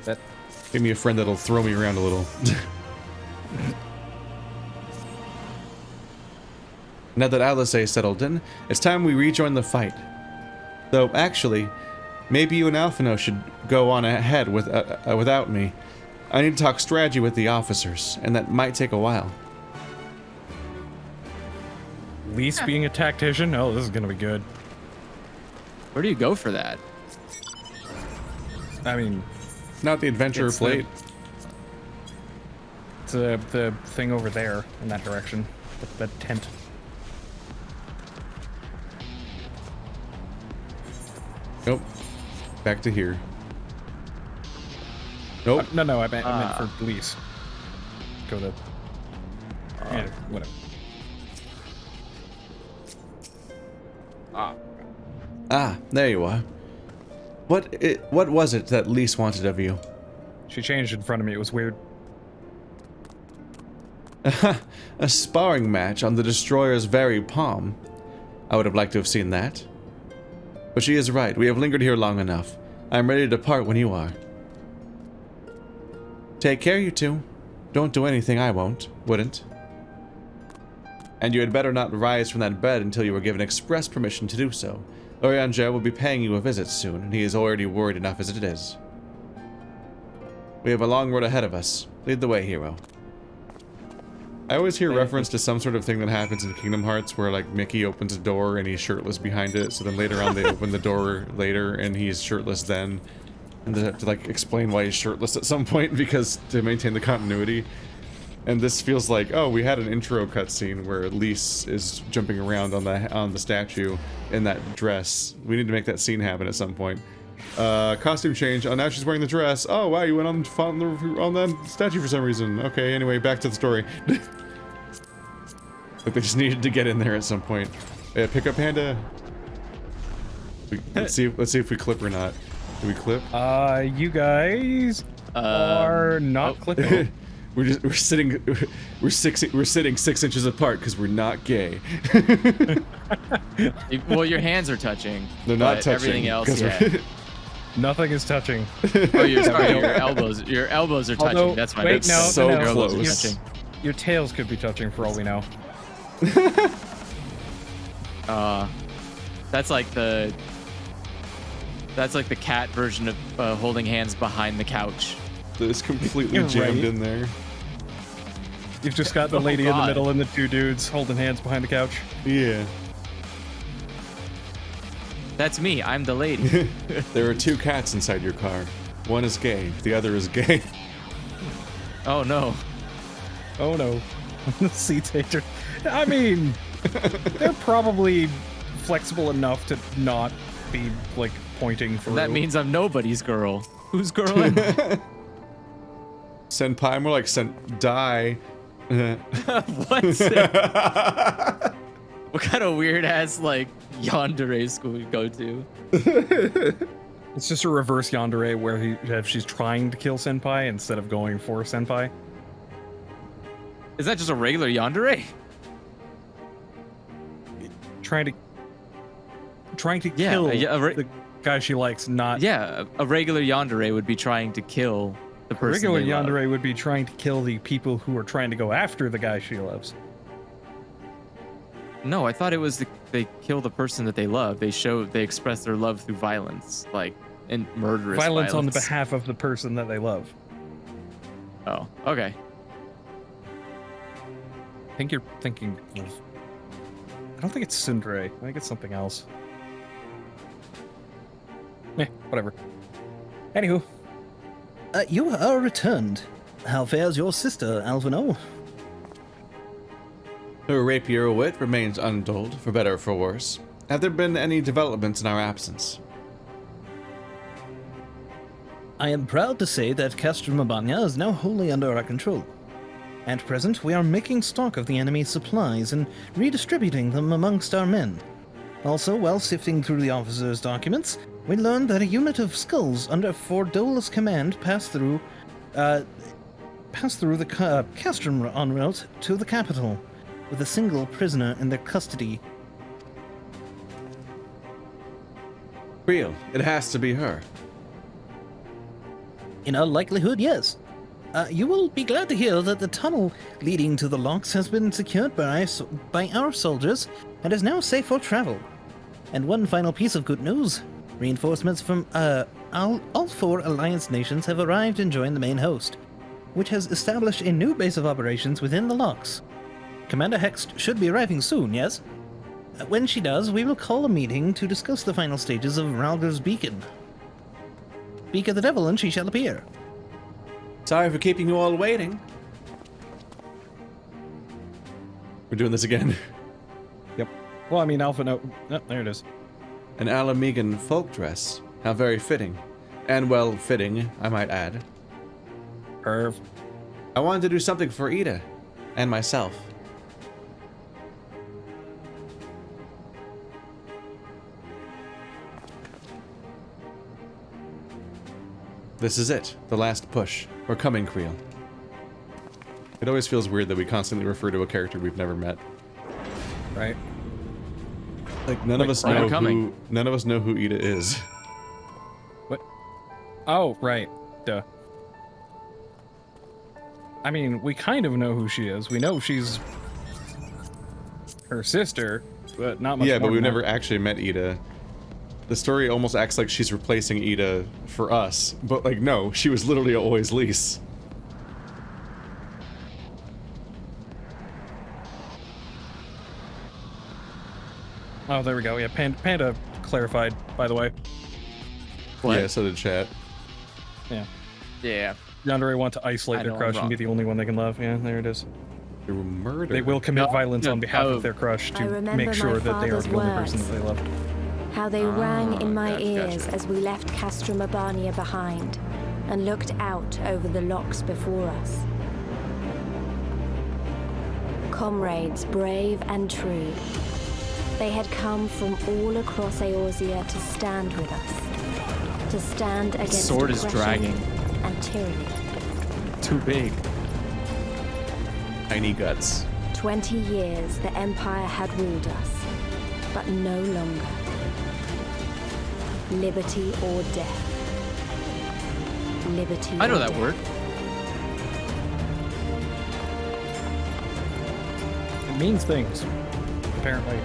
That. Give me a friend that'll throw me around a little. Now that Alice is settled in, it's time we rejoin the fight. Though, actually, maybe you and Alphino should go on ahead without me. I need to talk strategy with the officers, and that might take a while. Lise being a tactician? Oh, this is gonna be good. Where do you go for that? I mean, Not the adventurer It's plate. it's the thing over there in that direction. The tent. Nope. Back to here. Nope. No, I meant for Lise. Go to. Yeah, whatever. Ah, there you are. What was it that Lise wanted of you? She changed in front of me. It was weird. A sparring match on the Destroyer's very palm. I would have liked to have seen that. But she is right. We have lingered here long enough. I am ready to depart when you are. Take care, you two. Don't do anything I wouldn't. And you had better not rise from that bed until you were given express permission to do so. Eorzea will be paying you a visit soon, and he is already worried enough as it is. We have a long road ahead of us. Lead the way, hero. I always hear reference to some sort of thing that happens in Kingdom Hearts where, like, Mickey opens a door and he's shirtless behind it, so then later on they open the door later and he's shirtless then. And they have to, like, explain why he's shirtless at some point because to maintain the continuity. And this feels like, oh, we had an intro cutscene where Lise is jumping around on the statue in that dress. We need to make that scene happen at some point. Costume change. Oh, now she's wearing the dress. Oh, wow, you went on that statue for some reason. Okay, anyway, back to the story. But they just needed to get in there at some point. Pick up Panda. Let's see if we clip or not. Do we clip? You guys are not clipping. We're sitting 6 inches apart because we're not gay. Well, your hands are touching. They're not but touching. Everything else, yeah. Nothing is touching. Oh, your elbows. Your elbows are touching. Although, That's my wait, bad. no, so no, close. Your elbows are touching. Your tails could be touching for all we know. That's like the cat version of holding hands behind the couch. It's completely You're jammed right. in there. You've just got the lady in the God. middle and the two dudes holding hands behind the couch. Yeah. That's me. I'm the lady. There are 2 cats inside your car. One is gay. The other is gay. Oh no. Oh no. The seats hate. I mean, they're probably flexible enough to not be like pointing through. That means I'm nobody's girl. Whose girl am I? Senpai, more like Sendai. What? What kind of weird ass like yandere school you go to? It's just a reverse yandere where she's trying to kill Senpai instead of going for Senpai. Is that just a regular yandere? trying to Yeah, kill a the guy she likes, not a regular yandere would be trying to kill the a person regular they love. yandere would be trying to kill the people who are trying to go after the guy she loves. No, I thought it was they kill the person that they love. They express their love through violence, like and murderous Violence on the behalf of the person that they love. Oh, okay. I think you're thinking of... I don't think it's Tsundere. I think it's something else. Whatever. Anywho. You are returned. How fares your sister, Alvino? Her rapier wit remains undulled, for better or for worse. Have there been any developments in our absence? I am proud to say that Castrum Abania is now wholly under our control. At present, we are making stock of the enemy's supplies and redistributing them amongst our men. Also, while sifting through the officer's documents, we learned that a unit of skulls under Fordola's command passed through the Castrum en route to the capital, with a single prisoner in their custody. Real, it has to be her. In all likelihood, yes. You will be glad to hear that the tunnel leading to the locks has been secured by our soldiers and is now safe for travel. And one final piece of good news. Reinforcements from all 4 Alliance nations have arrived and joined the main host, which has established a new base of operations within the locks. Commander Hext should be arriving soon, yes? When she does, we will call a meeting to discuss the final stages of Ralger's Beacon. Speak of the devil and she shall appear. Sorry for keeping you all waiting. We're doing this again. Yep. Well, I mean, Alpha Note. Oh, there it is. An Alamegan folk dress. How very fitting. And well fitting, I might add. Perv. I wanted to do something for Ida. And myself. This is it. The last push. We're coming, Creel. It always feels weird that we constantly refer to a character we've never met. Right. Like none of us know who Ida is. What? Oh, right. Duh. I mean, we kind of know who she is. We know she's her sister, but not much Yeah, more but we've than never that. actually met Ida. The story almost acts like she's replacing Ida for us, but like no, she was literally always Lise. Oh, there we go. Yeah, Panda clarified, by the way. What? Yeah, so did chat. Yeah. Yeah. Yandere want to isolate I their know I'm crush and wrong. be the only one they can love. Yeah, there it is. They were murdered. They will commit No, violence no, on behalf oh. of their crush I to remember make sure my that they are father's the only person words. that they love. How they rang in my gotcha, ears gotcha. as we left Castrum Abania behind and looked out over the locks before us. Comrades brave and true, they had come from all across Eorzea to stand with us, to stand against sword is oppression dragging. and tyranny. Too big. Tiny guts. 20 years the Empire had ruled us, but no longer. Liberty or death. Liberty I know or that death. word. It means things, apparently.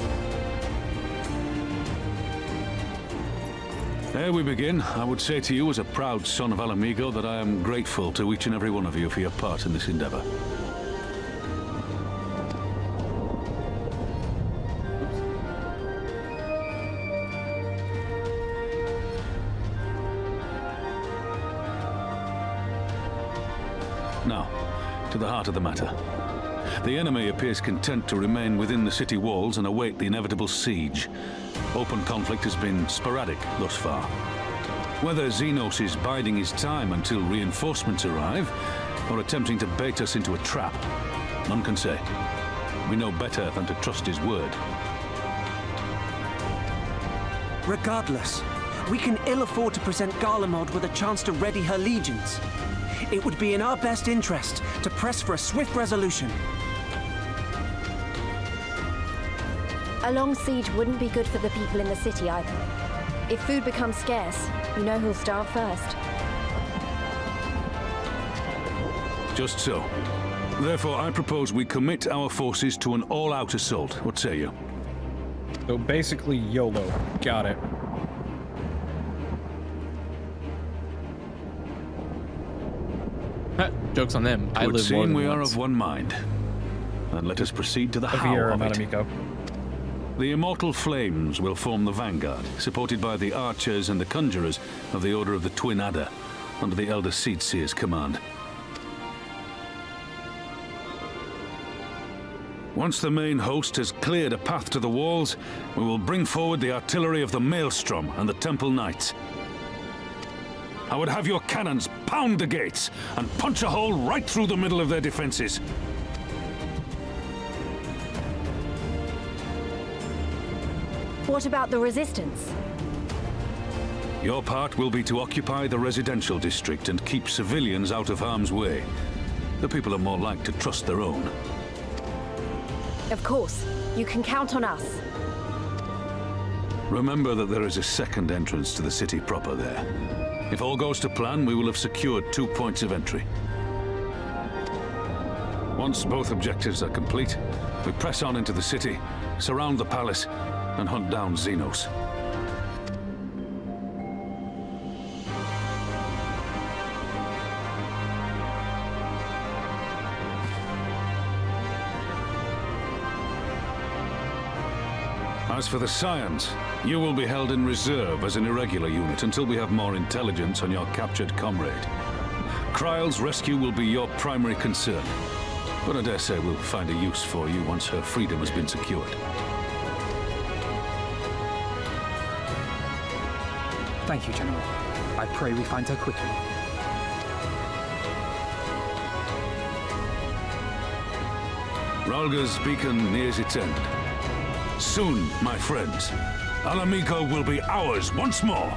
Ere we begin, I would say to you as a proud son of Alamigo that I am grateful to each and every one of you for your part in this endeavor. Now, to the heart of the matter. The enemy appears content to remain within the city walls and await the inevitable siege. Open conflict has been sporadic thus far. Whether Xenos is biding his time until reinforcements arrive, or attempting to bait us into a trap, none can say. We know better than to trust his word. Regardless, we can ill afford to present Garlemald with a chance to ready her legions. It would be in our best interest to press for a swift resolution. A long siege wouldn't be good for the people in the city either. If food becomes scarce, you know who'll starve first. Just so. Therefore, I propose we commit our forces to an all-out assault. What say you? So basically, YOLO. Got it. Joke's on them. I It would live more seem than we are once. of one mind. Then let us proceed to the how Viera, of not it. Amico. The immortal flames will form the vanguard, supported by the archers and the conjurers of the Order of the Twin Adder, under the Elder Seedseer's command. Once the main host has cleared a path to the walls, we will bring forward the artillery of the Maelstrom and the Temple Knights. I would have your cannons pound the gates and punch a hole right through the middle of their defenses. What about the resistance? Your part will be to occupy the residential district and keep civilians out of harm's way. The people are more like to trust their own. Of course. You can count on us. Remember that there is a second entrance to the city proper there. If all goes to plan, we will have secured 2 points of entry. Once both objectives are complete, we press on into the city, surround the palace, and hunt down Xenos. As for the Scions, you will be held in reserve as an irregular unit until we have more intelligence on your captured comrade. Kryle's rescue will be your primary concern, but I dare say we'll find a use for you once her freedom has been secured. Thank you, General. I pray we find her quickly. Ralga's beacon nears its end. Soon, my friends, Alamico will be ours once more.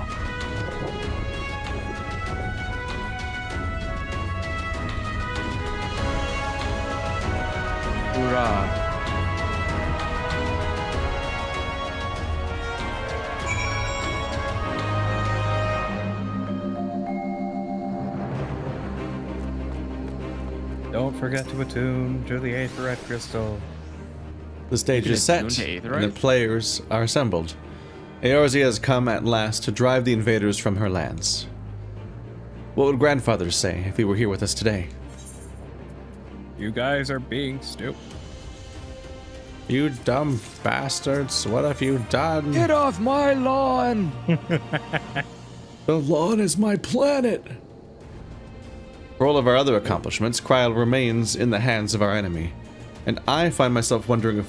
Hoorah. Don't forget to attune to the Aetherite Crystal. The stage is attune set, to and the Aetherite? players are assembled. Eorzea has come at last to drive the invaders from her lands. What would grandfather say if he were here with us today? You guys are being stupid. You dumb bastards, what have you done? Get off my lawn! The lawn is my planet! For all of our other accomplishments, Kryle remains in the hands of our enemy, and I find myself wondering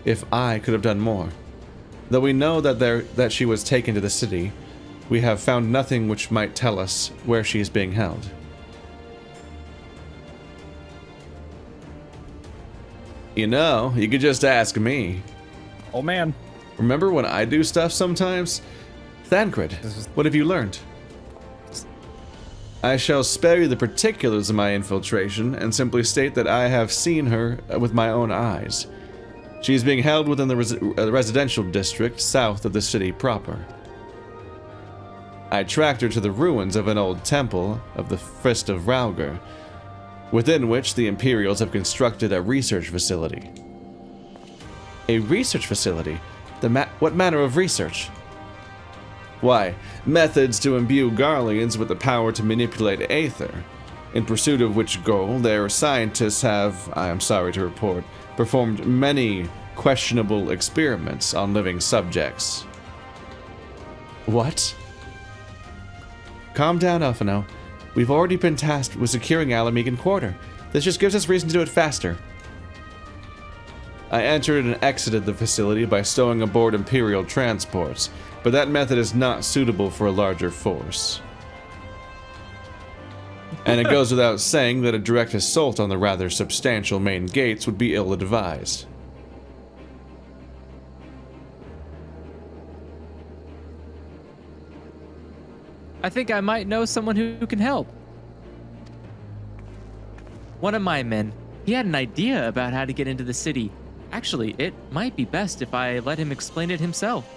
if I could have done more. Though we know that she was taken to the city, we have found nothing which might tell us where she is being held. You know, you could just ask me. Oh man. Remember when I do stuff sometimes? Thancred, what have you learned? I shall spare you the particulars of my infiltration and simply state that I have seen her with my own eyes. She is being held within the residential district south of the city proper. I tracked her to the ruins of an old temple of the Fist of Ralgar, within which the Imperials have constructed a research facility. A research facility? What manner of research? Why, methods to imbue Garleans with the power to manipulate Aether, in pursuit of which goal their scientists have, I am sorry to report, performed many questionable experiments on living subjects. What? Calm down, Elfino. We've already been tasked with securing Alamegan Quarter. This just gives us reason to do it faster. I entered and exited the facility by stowing aboard Imperial transports, but that method is not suitable for a larger force. And it goes without saying that a direct assault on the rather substantial main gates would be ill-advised. I think I might know someone who can help. One of my men, he had an idea about how to get into the city, Actually, it might be best if I let him explain it himself.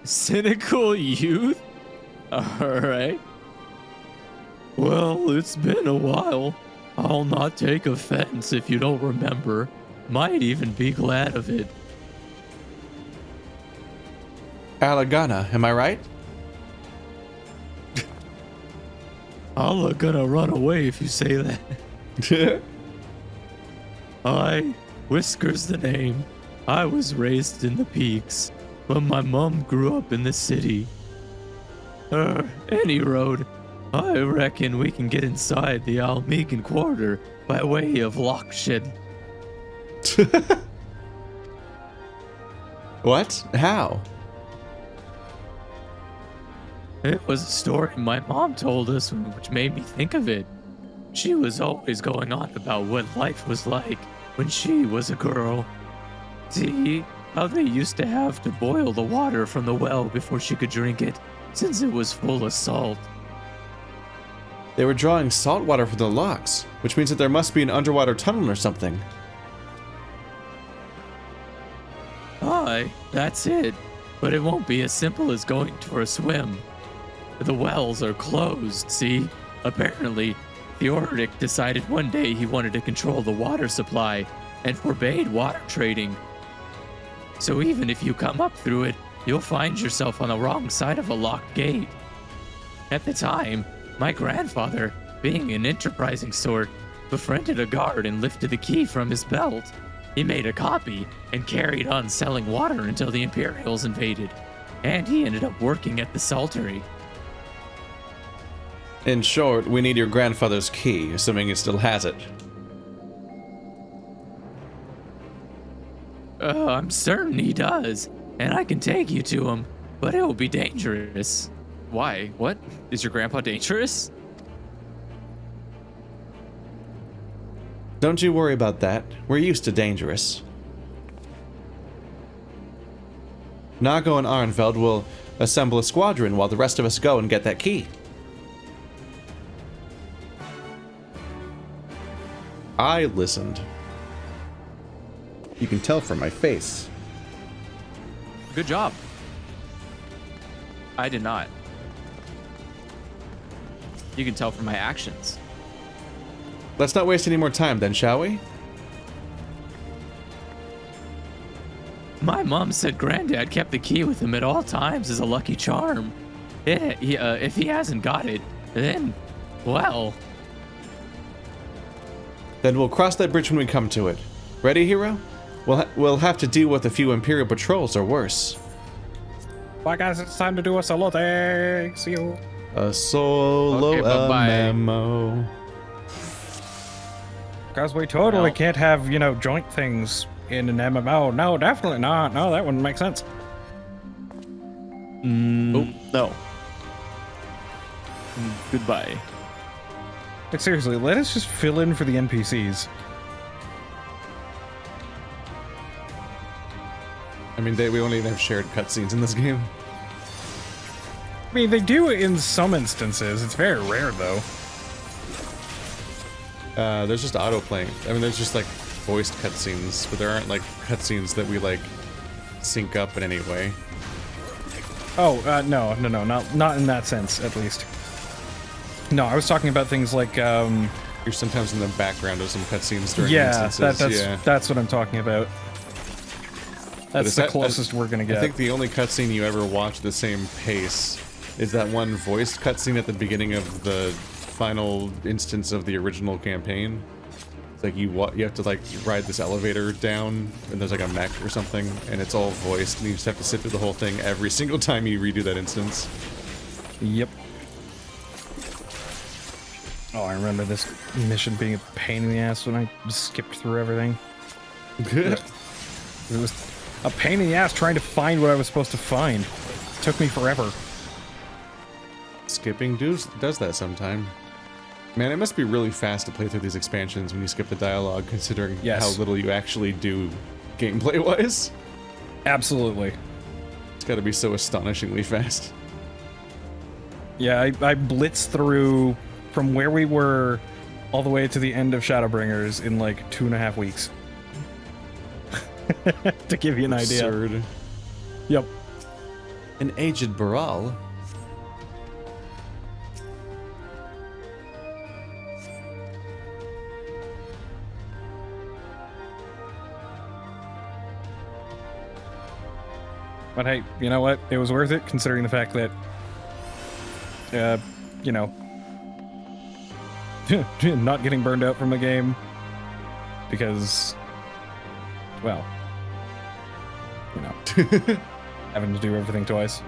Cynical youth? Alright. Well, it's been a while. I'll not take offense if you don't remember. Might even be glad of it. Alagana, am I right? I'm gonna run away if you say that. Whiskers the name. I was raised in the peaks, but my mom grew up in the city. Any road. I reckon we can get inside the Almegan quarter by way of Lockshed. What? How? It was a story my mom told us, which made me think of it. She was always going on about what life was like when she was a girl. See, how they used to have to boil the water from the well before she could drink it, since it was full of salt. They were drawing salt water from the locks, which means that there must be an underwater tunnel or something. Aye, that's it. But it won't be as simple as going for a swim. The wells are closed, see? Apparently, Theodoric decided one day he wanted to control the water supply and forbade water trading. So even if you come up through it, you'll find yourself on the wrong side of a locked gate. At the time, my grandfather, being an enterprising sort, befriended a guard and lifted the key from his belt. He made a copy and carried on selling water until the Imperials invaded, and he ended up working at the saltery. In short, we need your grandfather's key, assuming he still has it. I'm certain he does, and I can take you to him, but it will be dangerous. Why? What? Is your grandpa dangerous? Don't you worry about that. We're used to dangerous. Nago and Arnfeld will assemble a squadron while the rest of us go and get that key. I listened. You can tell from my face. Good job. I did not. You can tell from my actions. Let's not waste any more time then, shall we? My mom said Granddad kept the key with him at all times as a lucky charm. If he hasn't got it, then, well... Then we'll cross that bridge when we come to it. Ready, hero? We'll have to deal with a few Imperial patrols or worse. Bye guys, it's time to do a solo thing. See you. A solo Okay, bye-bye. memo. Because we totally can't have, joint things in an MMO. No, definitely not. No, that wouldn't make sense. Oh, no. Goodbye. But seriously, let us just fill in for the NPCs. I mean, we only have shared cutscenes in this game. I mean, they do in some instances. It's very rare, though. There's just auto-playing. I mean, there's just, like, voiced cutscenes, but there aren't, like, cutscenes that we, like, sync up in any way. Oh, no, not in that sense, at least. No, I was talking about things like, You're sometimes in the background of some cutscenes during instances. That's what I'm talking about. That's the closest we're gonna get. I think the only cutscene you ever watch at the same pace is that one voiced cutscene at the beginning of the final instance of the original campaign. It's like you have to like ride this elevator down, and there's like a mech or something, and it's all voiced, and you just have to sit through the whole thing every single time you redo that instance. Yep. Oh, I remember this mission being a pain in the ass when I skipped through everything. It was a pain in the ass trying to find what I was supposed to find. It took me forever. Skipping does that sometime. Man, it must be really fast to play through these expansions when you skip the dialogue, considering how little you actually do gameplay-wise. Absolutely. It's gotta be so astonishingly fast. Yeah, I blitzed through from where we were all the way to the end of Shadowbringers in like 2.5 weeks. To give you an idea. Absurd. Yep. An aged Baral. But hey, you know what? It was worth it considering the fact that, you know, not getting burned out from a game because, well, you know, having to do everything twice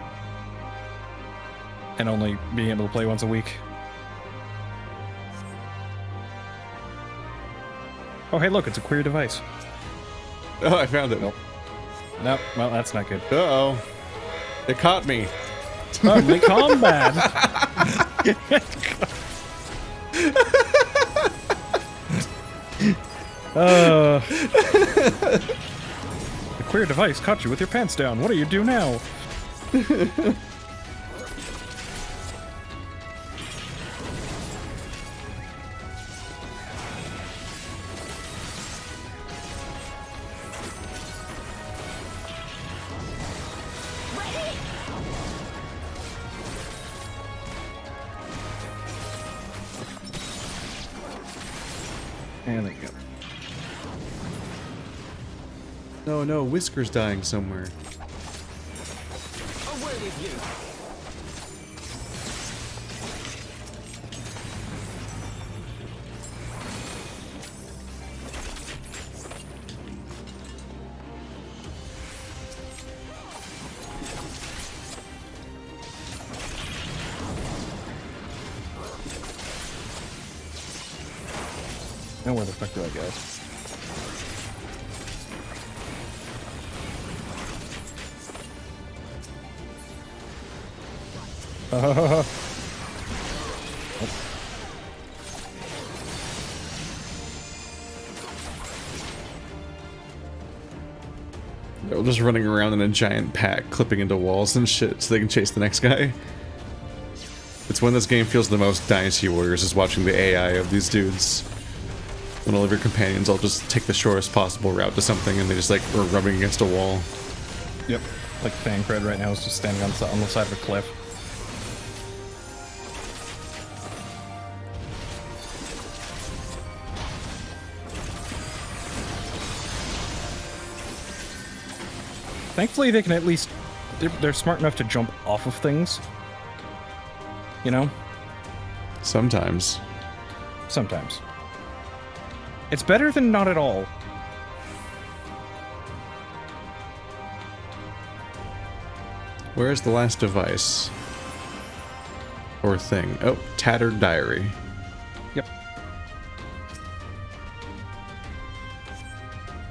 and only being able to play once a week. Oh, hey, look, it's a queer device. Oh, I found it. Nope. Nope, well, that's not good. Uh-oh. It caught me. Ugly combat! The queer device caught you with your pants down. What do you do now? And there you go. No, no, Whisker's dying somewhere. Away with you! Now where the fuck do I go? They're just running around in a giant pack, clipping into walls and shit so they can chase the next guy. It's when this game feels the most Dynasty Warriors, is watching the AI of these dudes. When all of your companions all just take the shortest possible route to something and they just like are rubbing against a wall. Yep. Like Thancred right now is just standing on the side of a cliff. Thankfully, they can at least... They're smart enough to jump off of things. You know? Sometimes. Sometimes. It's better than not at all. Where's the last device? Or thing? Oh, tattered diary. Yep.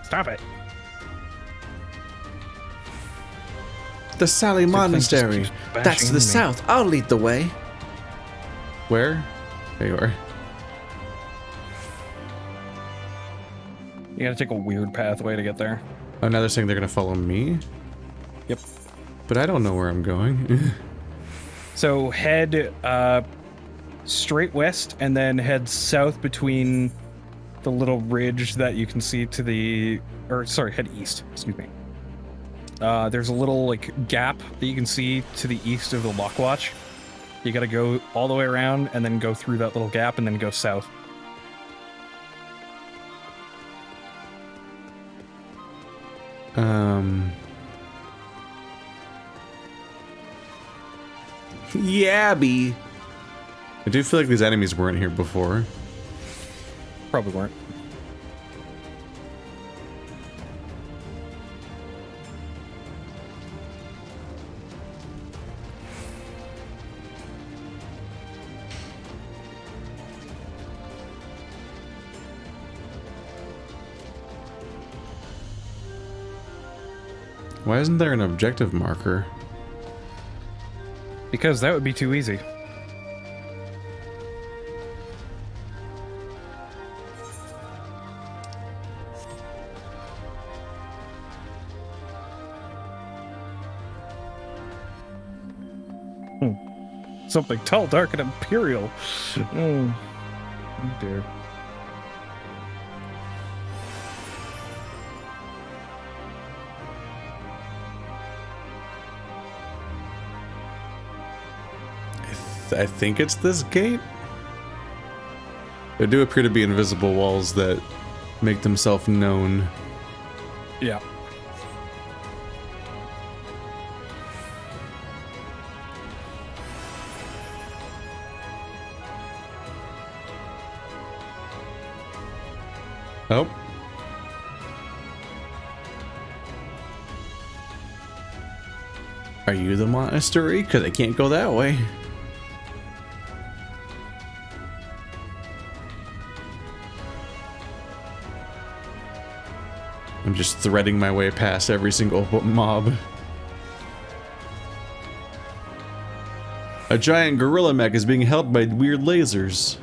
Stop it. The Sally Monastery. just bashing That's to into the me. south. I'll lead the way. Where? There you are. You gotta take a weird pathway to get there. Oh, now they're saying they're gonna follow me? Yep. But I don't know where I'm going. So head straight west and then head south between the little ridge that you can see to the... Or, sorry, head east. Excuse me. There's a little, like, gap that you can see to the east of the Lockwatch. You gotta go all the way around and then go through that little gap and then go south. Yeah, B. I do feel like these enemies weren't here before. Probably weren't. Why isn't there an objective marker? Because that would be too easy. Something tall, dark, and imperial. Oh dear. I think it's this gate. There do appear to be invisible walls that make themselves known. Yeah. Oh. Are you the monastery? Because I can't go that way. I'm just threading my way past every single mob. A giant gorilla mech is being held by weird lasers.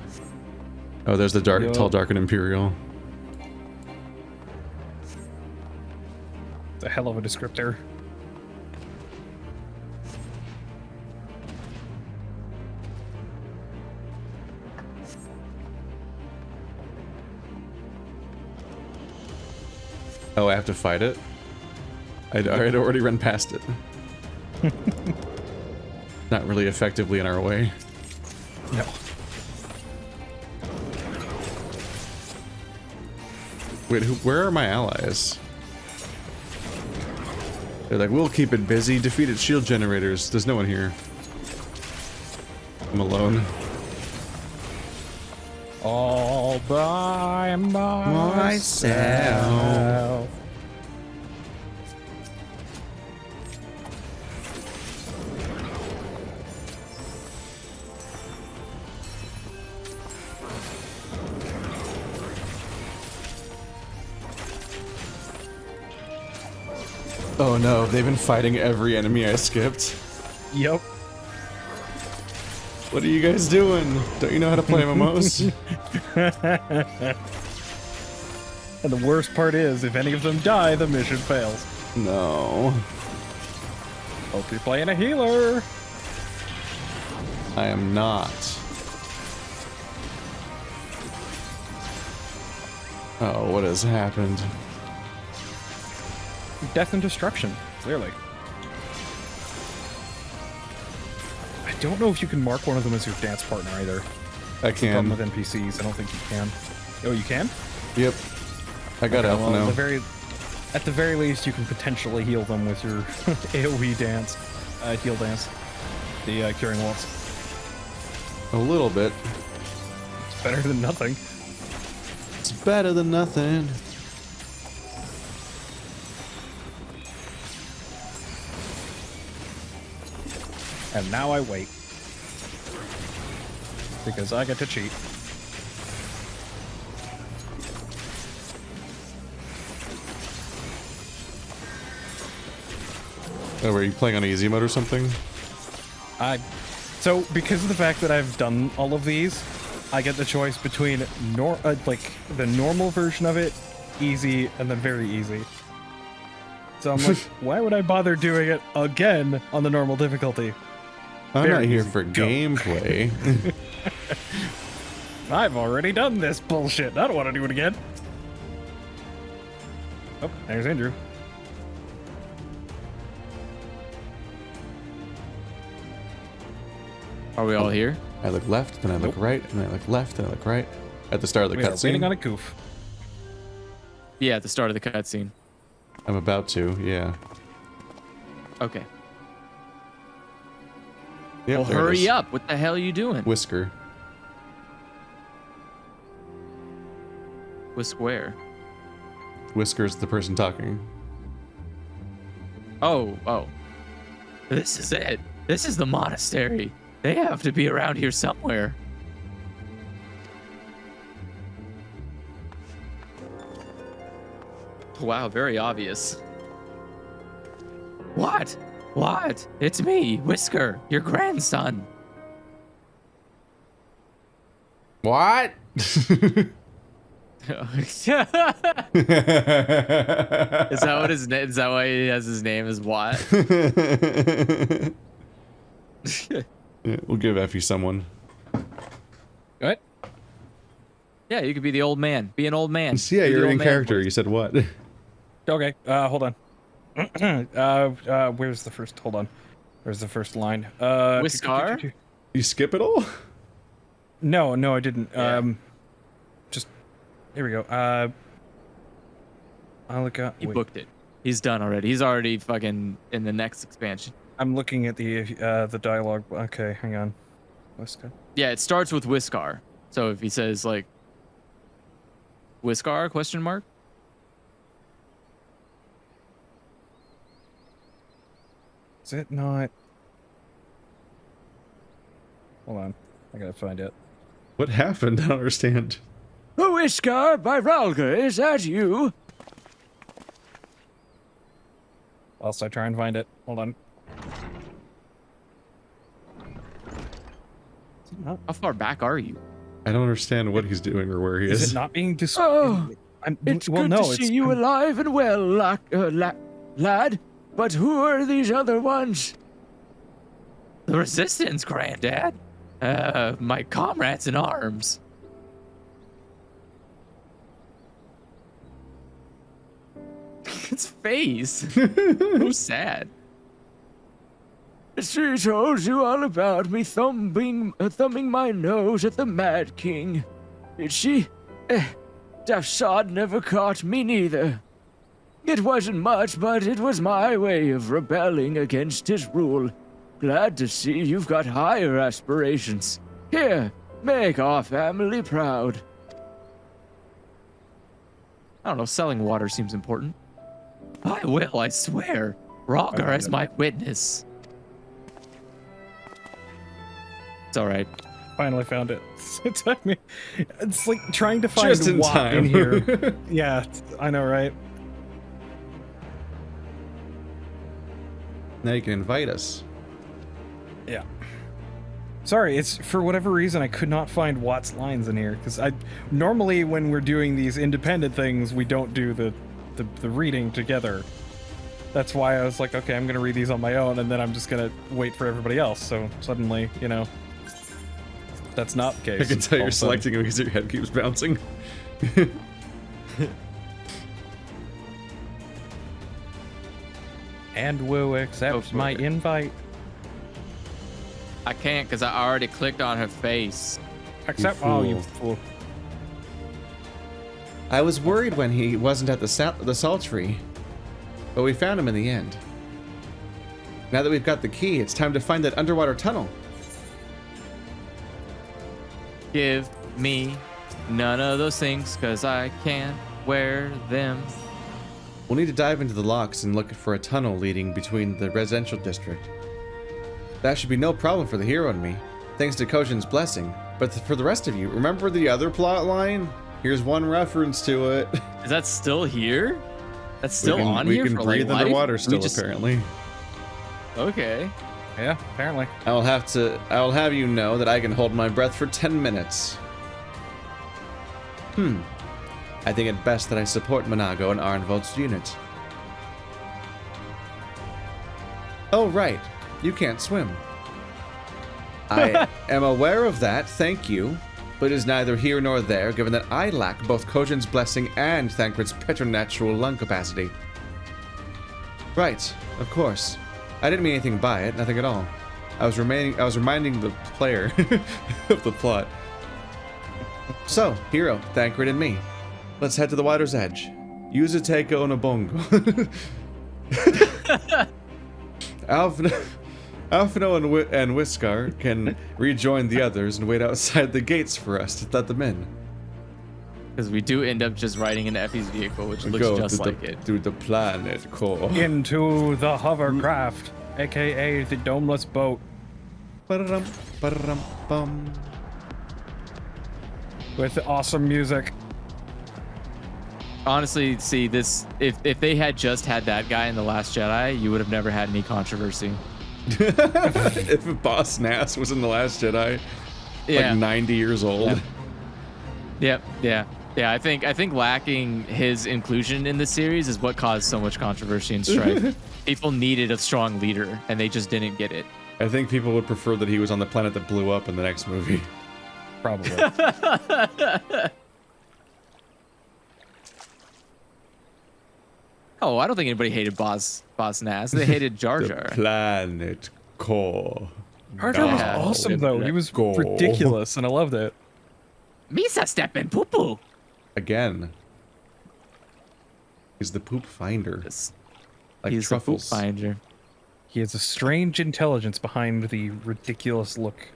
Oh, there's the dark, tall, dark, and imperial. It's a hell of a descriptor. Oh, I have to fight it? I'd already run past it. Not really effectively in our way. No. Wait, where are my allies? They're like, we'll keep it busy. Defeated shield generators. There's no one here. I'm alone. All by myself. Oh no, they've been fighting every enemy I skipped. Yep. What are you guys doing? Don't you know how to play MMOs? And the worst part is, if any of them die, the mission fails. No. Hope you're playing a healer. I am not. Oh, what has happened? Death and destruction, clearly. I don't know if you can mark one of them as your dance partner either. I That's the problem can. with NPCs. I don't think you can. Oh, you can? Yep. I got alpha now. At the very least, you can potentially heal them with your AoE dance, heal dance, the curing waltz. A little bit. It's better than nothing. It's better than nothing. And now I wait. Because I get to cheat. Oh, were you playing on easy mode or something? So because of the fact that I've done all of these, I get the choice between like the normal version of it, easy, and then very easy. So I'm like, why would I bother doing it again on the normal difficulty? I'm Very not here easy. for Go. gameplay. I've already done this bullshit. I don't want to do it again. Oh, there's Andrew. Are we all here? I look left, then I look right, and I look left, and I look right. At the start of the We are waiting on cutscene. a goof. Yeah, at the start of the cutscene. I'm about to, yeah. Okay. Yep, Well, there it hurry is. up. What the hell are you doing? Whisker. With Square. Whisker's the person talking. Oh. This is it. This is the monastery. They have to be around here somewhere. Wow, very obvious. What? What? It's me, Whisker, your grandson. What? Is that what his name? Is that why he has his name? Is what? Yeah, we'll give Effie someone. What? Yeah, you could be the old man. Be an old man. Yeah, Be the you're old in man character. voice. You said what? Okay, hold on. Where's the first? Hold on. Where's the first line? Whiskar? You skip it all? No, I didn't. Yeah. Just here we go. I'll look up. He booked it. He's done already. He's already fucking in the next expansion. I'm looking at the dialogue. Okay, hang on. Whiskar. Yeah, it starts with Whiskar. So if he says like Whiskar question mark? Is it not? Hold on. I gotta find it. What happened? I don't understand. Whiskar by Ralga, is that you? Whilst I try and find it. Hold on. Is it not? How far back are you? I don't understand what he's doing or where he is. Is it not being Oh, it's well, no, it's alive and well, lad. But who are these other ones? The Resistance, Granddad. My comrades in arms. His face. So sad. She told you all about me thumbing my nose at the Mad King. Did she? That sod never caught me neither. It wasn't much, but it was my way of rebelling against his rule. Glad to see you've got higher aspirations. Here, make our family proud. I don't know, selling water seems important. I will, I swear. Rogger as my witness. It's alright. Finally found it. It took me. It's like trying to find Just in what time. in here. Yeah, I know, right? Now you can invite us. Yeah. Sorry, it's for whatever reason I could not find Watt's lines in here because I normally when we're doing these independent things we don't do the reading together. That's why I was like, okay, I'm gonna read these on my own and then I'm just gonna wait for everybody else. So suddenly, you know, that's not the case. I can tell All you're of a sudden. selecting him because your head keeps bouncing. And Woo accepts my invite. I can't because I already clicked on her face. Accept. fool. Oh, you fool. I was worried when he wasn't at the salt tree, but we found him in the end. Now that we've got the key, it's time to find that underwater tunnel. Give me none of those things because I can't wear them. We'll need to dive into the locks and look for a tunnel leading between the residential district. That should be no problem for the hero and me, thanks to Kojin's blessing. But for the rest of you, remember the other plot line? Here's one reference to it. Is that still here? That's still on we here can for breathe like, underwater life? still, apparently. Okay. Yeah, apparently. I will have you know that I can hold my breath for 10 minutes. I think it best that I support Monago and Arnvold's unit. Oh, right. You can't swim. I am aware of that, thank you, but it is neither here nor there, given that I lack both Kojin's blessing and Thancred's preternatural lung capacity. Right, of course. I didn't mean anything by it, nothing at all. I was reminding the player of the plot. So, hero, Thancred, and me. Let's head to the water's edge. Use a Teiko and a bongo. Alphino and Whiskar can rejoin the others and wait outside the gates for us to let them in. Because we do end up just riding into Effie's vehicle, which looks Go just to like it. through the planet core. Into the hovercraft, aka the domeless boat. Ba-da-dum, ba-da-dum, bum. With the awesome music. Honestly, see this. If they had just had that guy in The Last Jedi, you would have never had any controversy. If Boss Nass was in The Last Jedi, Yeah. like 90 years old. Yep. Yeah. I think lacking his inclusion in the series is what caused so much controversy and strife. People needed a strong leader, and they just didn't get it. I think people would prefer that he was on the planet that blew up in the next movie. Probably. Oh, I don't think anybody hated Boss Nass. They hated Jar The Jar. planet core. Jar Jar was Yeah. awesome though. He was Go. ridiculous, and I loved it. Misa steppin' poo poo. Again. He's the poop finder. Like He's truffles. the poop finder. He has a strange intelligence behind the ridiculous look.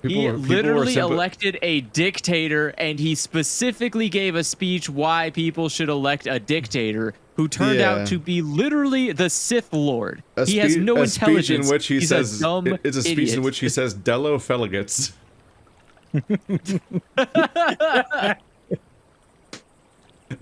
He literally elected a dictator, and he specifically gave a speech why people should elect a dictator who turned out to be literally the Sith Lord. He has no intelligence. Speech in which he He's says, a dumb it's a speech idiot. in which he says Dello Feligits.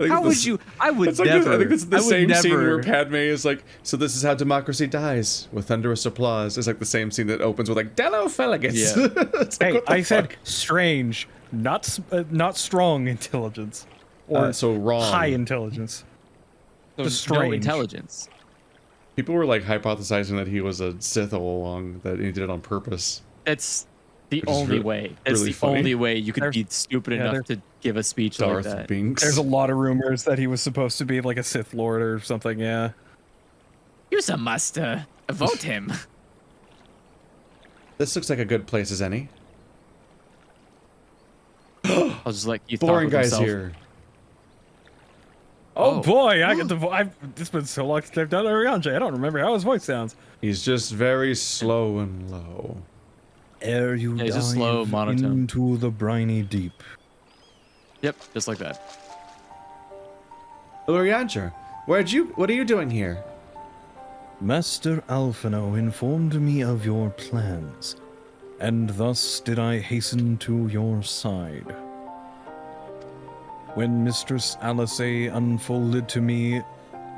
How would you? I would Like never. I think it's the I would same scene never- where Padme is like, so this is how democracy dies, with thunderous applause. It's like the same scene that opens with like, Dello Feligits. Yeah. It's like, Hey, what the I said fuck? strange, not strong intelligence, or So wrong. high intelligence. Just no strange. intelligence. People were like hypothesizing that he was a Sith all along, that he did it on purpose. That's the Which is only way. That's really the funny. only way you could There's- be stupid yeah, enough to give a speech Darth like that. Binks. There's a lot of rumors that he was supposed to be like a Sith Lord or something. Yeah. You must vote him. This looks like a good place as any. I'll just let you talk Boring with guy's himself. here. Oh, boy, I get the. It's been so long since I've done Ariange. I don't remember how his voice sounds. He's just very slow and low. Ere you Yeah, he's just slow, dive monotone. into the briny deep. Yep, just like that. Luriancher, what are you doing here? Master Alphino informed me of your plans, and thus did I hasten to your side. When Mistress Alice unfolded to me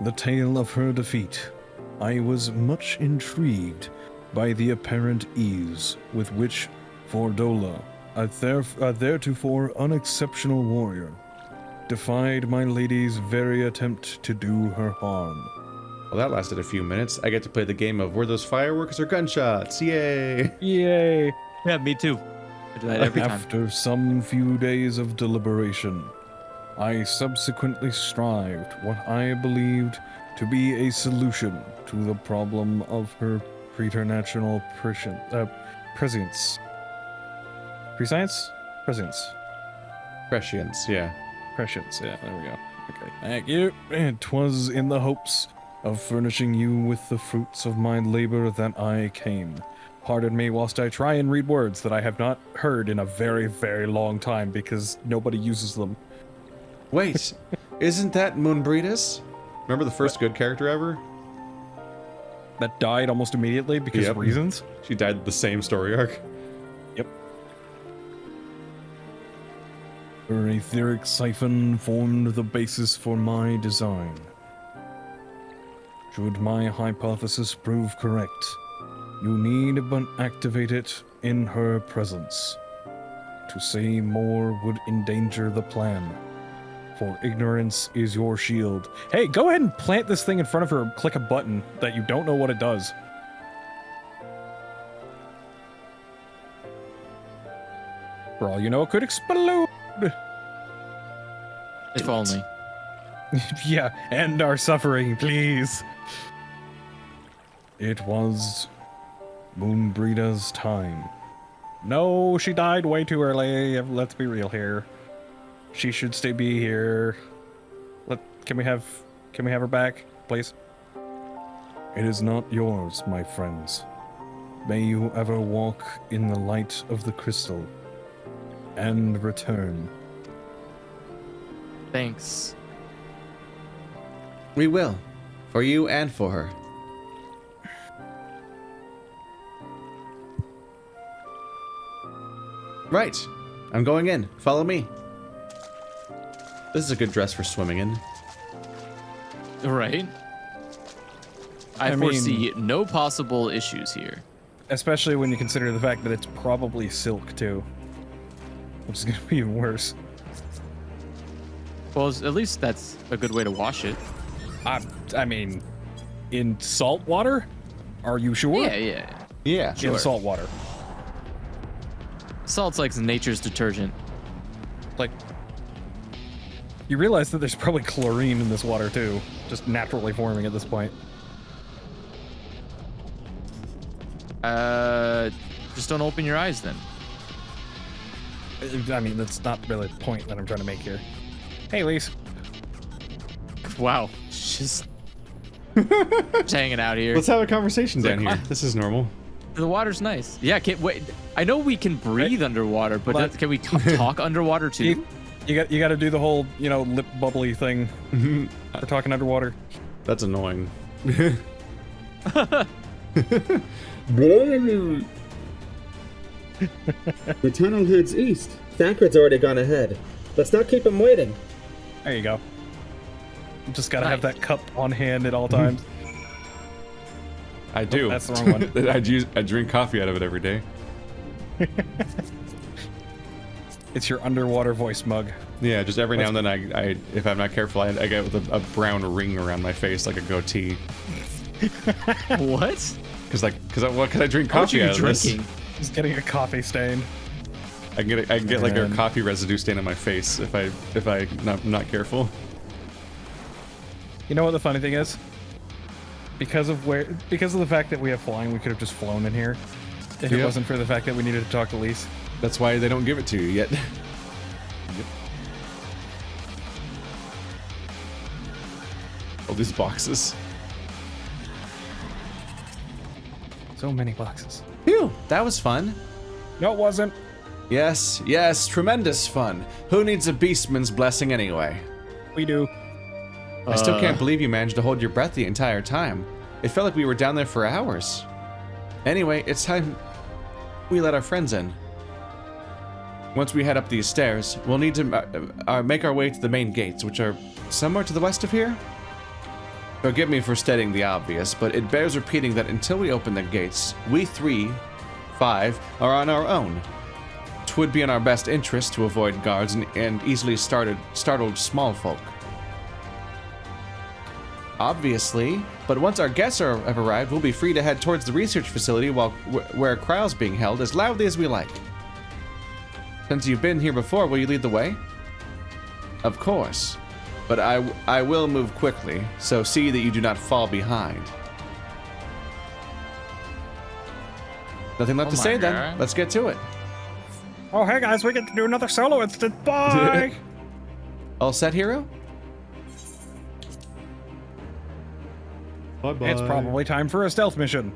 the tale of her defeat, I was much intrigued by the apparent ease with which Fordola, a theretofore unexceptional warrior, defied my lady's very attempt to do her harm. Well, that lasted a few minutes. I get to play the game of were those fireworks or gunshots? Yay! Yay! Yeah, me too. I do that every time. After some few days of deliberation, I subsequently strived what I believed to be a solution to the problem of her preternatural prescience. Prescience? Prescience. Prescience, yeah. Prescience, yeah, there we go. Okay, thank you. And 'twas in the hopes of furnishing you with the fruits of my labor that I came. Pardon me whilst I try and read words that I have not heard in a very, very long time because nobody uses them. Wait, isn't that Moonbreedus? Remember the first good character ever? That died almost immediately because Yep. of reasons. She died the same story arc. Yep. Her etheric siphon formed the basis for my design. Should my hypothesis prove correct, you need but activate it in her presence. To say more would endanger the plan, for ignorance is your shield. Hey, go ahead and plant this thing in front of her and click a button that you don't know what it does. For all you know, it could explode. If only. Yeah, end our suffering, please. It was Moonbreeda's time. No, she died way too early. Let's be real here. She should still be here. Can we have her back, please? It is not yours, my friends. May you ever walk in the light of the crystal and return. Thanks. We will. For you and for her. Right. I'm going in. Follow me. This is a good dress for swimming in. Right? I mean- foresee no possible issues here. Especially when you consider the fact that it's probably silk too. Which is gonna be even worse. Well, at least that's a good way to wash it. I mean, in salt water? Are you sure? Yeah, yeah. Yeah, sure. in salt water. Salt's like nature's detergent. Like, you realize that there's probably chlorine in this water too, just naturally forming at this point. Just don't open your eyes then. I mean, that's not really the point that I'm trying to make here. Hey, Lise. Wow, just hanging out here. Let's have a conversation down like, here. This is normal. The water's nice. Yeah, can't wait. I know we can breathe underwater, but can we talk underwater too? You got to do the whole, lip bubbly thing for talking underwater. That's annoying. The tunnel heads east. Thancred's already gone ahead. Let's not keep him waiting. There you go. You just gotta have that cup on hand at all times. I do. Oh, that's the wrong one. I drink coffee out of it every day. It's your underwater voice mug. Yeah, just every now and then I if I'm not careful, I get with a brown ring around my face like a goatee. What? Because what could I drink coffee out of this? Just getting a coffee stain. I can get like a coffee residue stain on my face if I'm not careful. You know what the funny thing is? Because of the fact that we have flying, we could have just flown in here. If it wasn't for the fact that we needed to talk to Lise. That's why they don't give it to you yet. Yep. All these boxes. So many boxes. Phew, that was fun. No, it wasn't. Yes, tremendous fun. Who needs a beastman's blessing anyway? We do. I still can't believe you managed to hold your breath the entire time. It felt like we were down there for hours. Anyway, it's time we let our friends in. Once we head up these stairs, we'll need to make our way to the main gates, which are somewhere to the west of here? Forgive me for stating the obvious, but it bears repeating that until we open the gates, we 5 are on our own. 'Twould be in our best interest to avoid guards and easily startled small folk. Obviously, but once our guests have arrived, we'll be free to head towards the research facility where a trial's being held as loudly as we like. Since you've been here before, will you lead the way? Of course, but I will move quickly, so see that you do not fall behind. Nothing left to say then. Let's get to it. Oh, hey guys, we get to do another solo instant. Bye! All set, hero? Bye-bye. It's probably time for a stealth mission.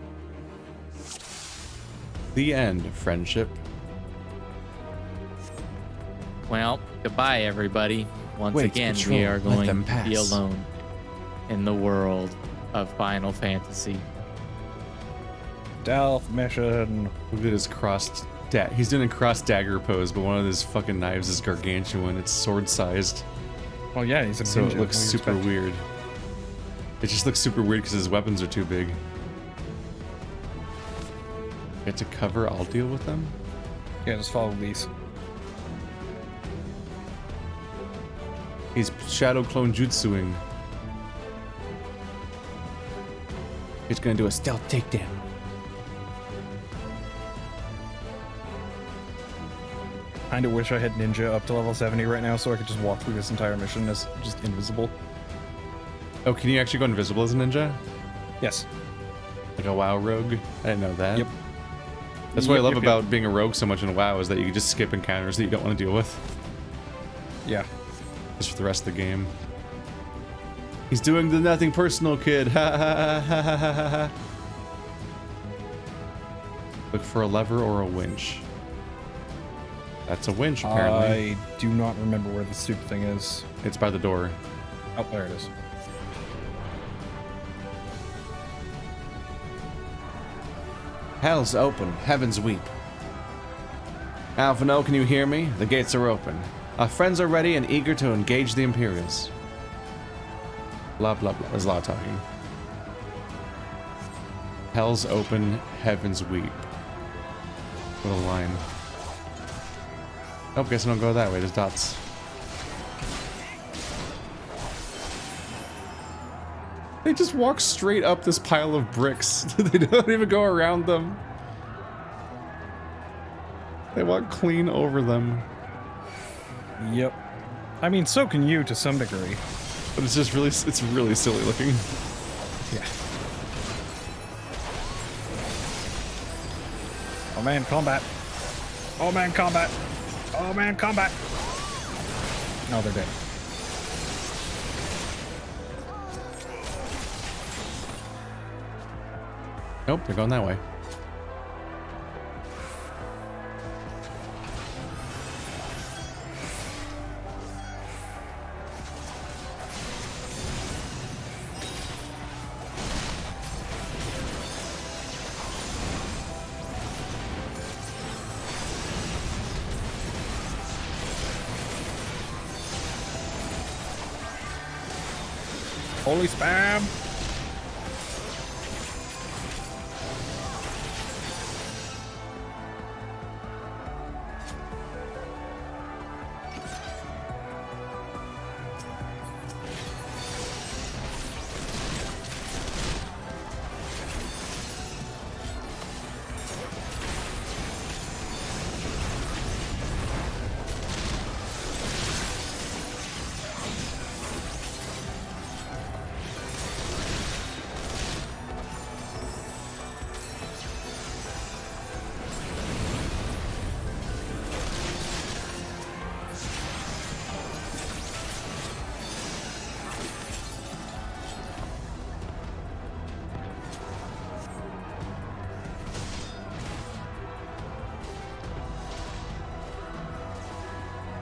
The end, friendship. Well, goodbye, everybody. Once Wait, again, patrol. we are Let going them to pass. be alone in the world of Final Fantasy. Stealth mission. Look at his crossed he's doing a crossed dagger pose, but one of his fucking knives is gargantuan. It's sword-sized. Well, yeah, he's a So ninja. it looks What do you super expect? weird. It just looks super weird because his weapons are too big. Get to cover, I'll deal with them? Yeah, just follow Lise. He's shadow clone jutsuing. He's gonna do a stealth takedown. Kinda wish I had ninja up to level 70 right now so I could just walk through this entire mission as just invisible. Oh, can you actually go invisible as a ninja? Yes. Like a WoW rogue? I didn't know that. Yep. That's what I Yep, love yep, about being a rogue so much in WoW is that you can just skip encounters that you don't want to deal with. Yeah. Just for the rest of the game. He's doing the nothing personal, kid. Ha ha ha ha ha ha ha. Look for a lever or a winch. That's a winch, apparently. I do not remember where the stupid thing is. It's by the door. Oh, there it is. Hell's open, heavens weep. Alphino, can you hear me? The gates are open. Our friends are ready and eager to engage the Imperials. Blah, blah, blah. There's a lot of talking. Hell's open, heavens weep. What a line. Oh, guess I don't go that way. There's dots. They just walk straight up this pile of bricks. They don't even go around them. They walk clean over them. Yep. I mean, so can you to some degree. But it's just really, it's really silly looking. Yeah. Oh man, combat. Oh man, combat. Oh man, combat. No, they're dead. Nope, they're going that way. Holy spam!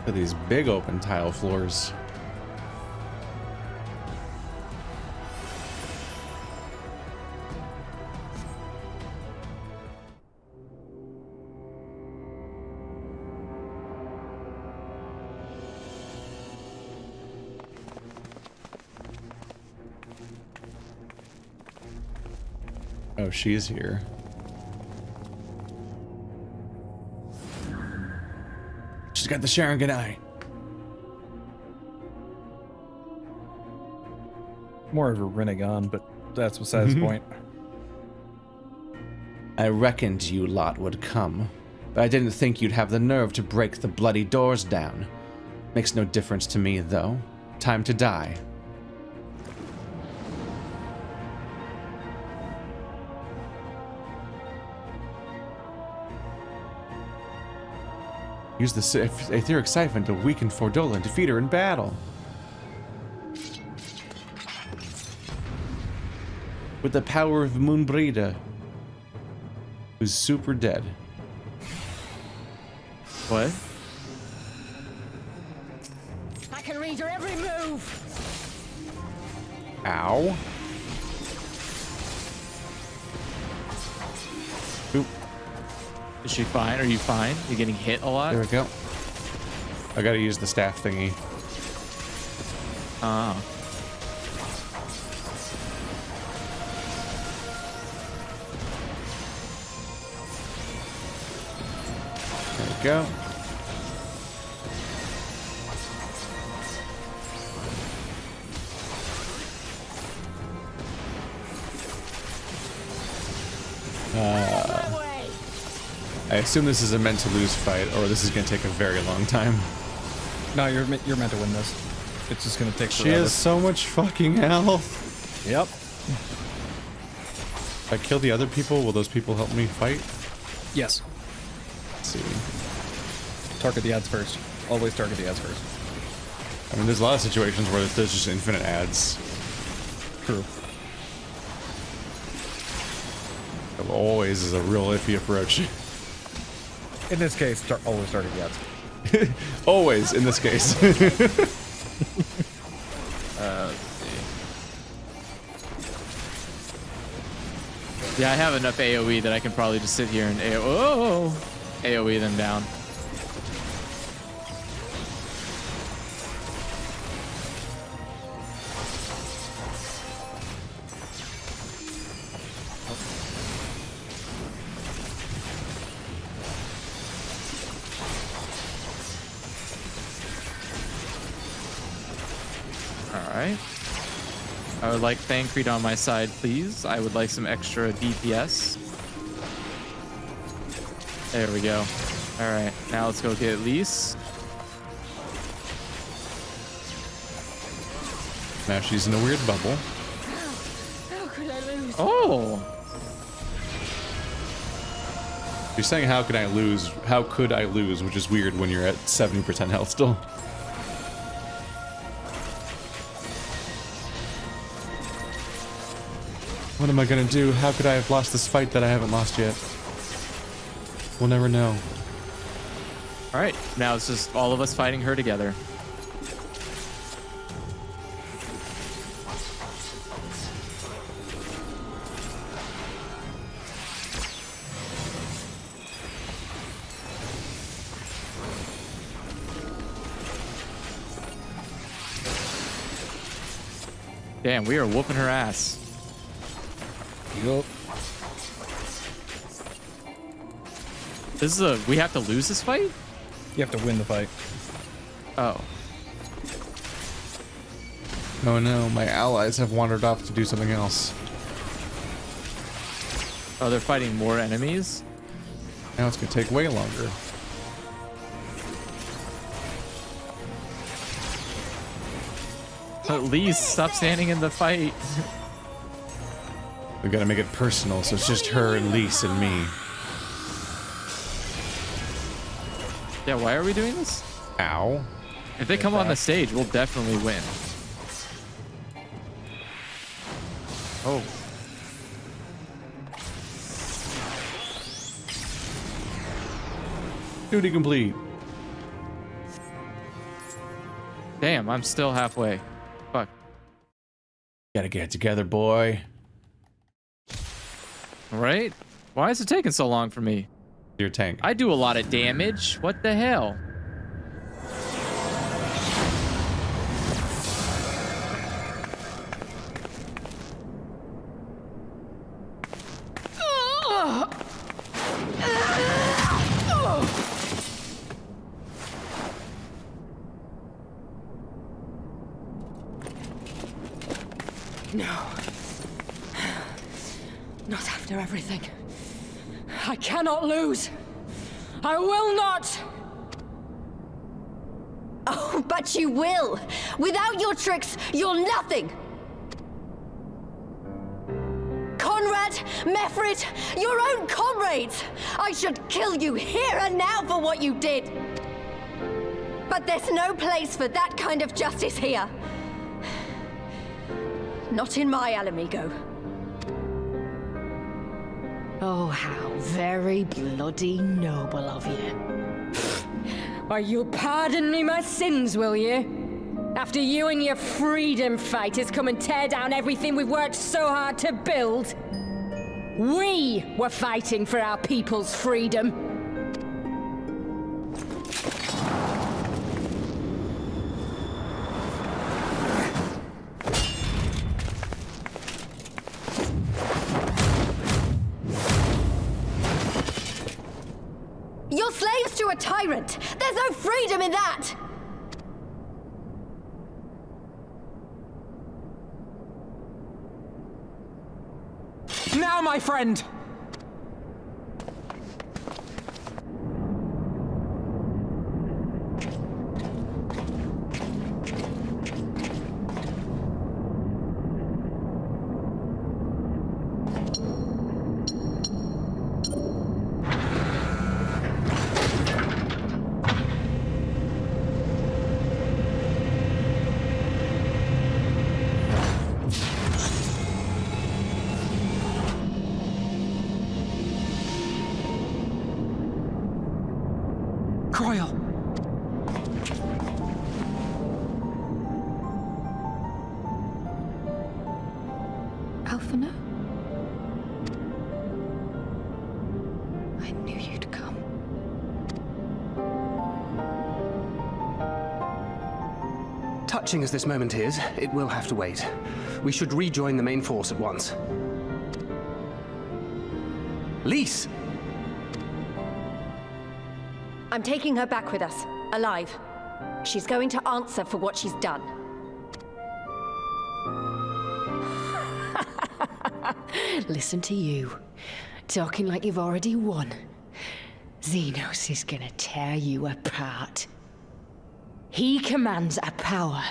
Look at these big open tile floors. Oh, she's here. She's got the Sharingan eye. More of a Renegon, but that's besides the point. I reckoned you lot would come, but I didn't think you'd have the nerve to break the bloody doors down. Makes no difference to me, though. Time to die. Use the etheric siphon to weaken Fordola and defeat her in battle. With the power of Moonbrida, who's super dead. What? I can read your every move. Ow. Oop. Is she fine? Are you fine? You getting hit a lot? There we go. I gotta use the staff thingy. Oh. There we go. I assume this is a meant to lose fight, or this is gonna take a very long time. No, you're meant to win this. It's just gonna take She forever. has so much fucking health. Yep. If I kill the other people, will those people help me fight? Yes. Let's see. Target the ads first. Always target the ads first. I mean, there's a lot of situations where there's just infinite ads. True. Always is a real iffy approach. In this case, always target the ads. Always, in this case. Let's see. Yeah, I have enough AoE that I can probably just sit here and AoE them down. Alright. I would like Thancred on my side, please. I would like some extra DPS. There we go. All right, now let's go get Lise. Now she's in a weird bubble. How could I lose? Oh. You're saying how could I lose? How could I lose? Which is weird when you're at 70% health still. What am I gonna do? How could I have lost this fight that I haven't lost yet? We'll never know. All right, now it's just all of us fighting her together. Damn, we are whooping her ass. Yup. This is we have to lose this fight? You have to win the fight. Oh. Oh no, my allies have wandered off to do something else. Oh, they're fighting more enemies? Now it's gonna take way longer. At least stop standing in the fight. We gotta make it personal, so it's just her and Lise and me. Yeah, why are we doing this? Ow. If they come on the stage, we'll definitely win. Oh. Duty complete. Damn, I'm still halfway. Fuck. Gotta get it together, boy. Right? Why is it taking so long for me? Your tank. I do a lot of damage. What the hell? No. Not after everything. I cannot lose. I will not. Oh, but you will. Without your tricks, you're nothing. Conrad, Mefrit, your own comrades. I should kill you here and now for what you did. But there's no place for that kind of justice here. Not in my Alamigo. Oh, how very bloody noble of you. Why, you'll pardon me my sins, will you? After you and your freedom fighters come and tear down everything we've worked so hard to build. We were fighting for our people's freedom. You're slaves to a tyrant! There's no freedom in that! Now, my friend! Alphino? I knew you'd come. Touching as this moment is, it will have to wait. We should rejoin the main force at once. Lise! I'm taking her back with us, alive. She's going to answer for what she's done. Listen to you, talking like you've already won. Xenos is gonna tear you apart. He commands a power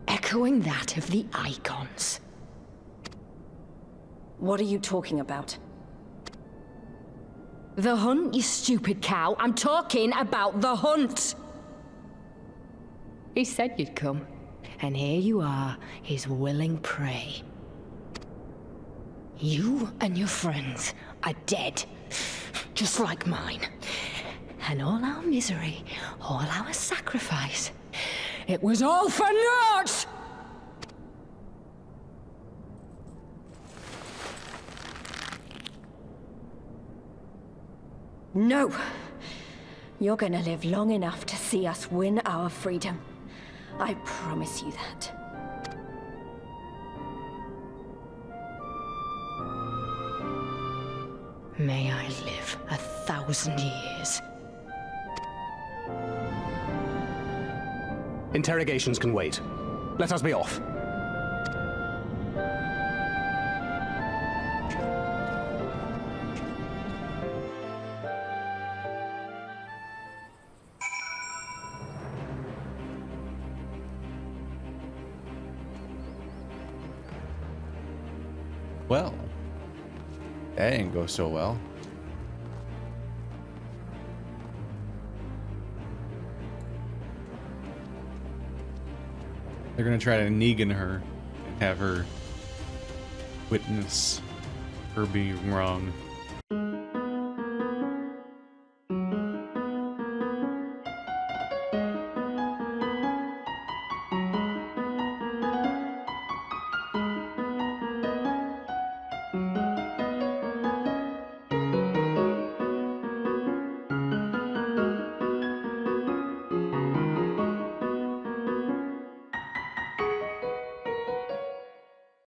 echoing that of the Icons. What are you talking about? The hunt, you stupid cow. I'm talking about the hunt. He said you'd come, and here you are, his willing prey. You and your friends are dead, just like mine. And all our misery, all our sacrifice, it was all for naught! No! You're gonna live long enough to see us win our freedom. I promise you that. May I live 1,000 years. Interrogations can wait. Let us be off. Well, that didn't go so well. They're gonna try to Negan her and have her witness her being wrong.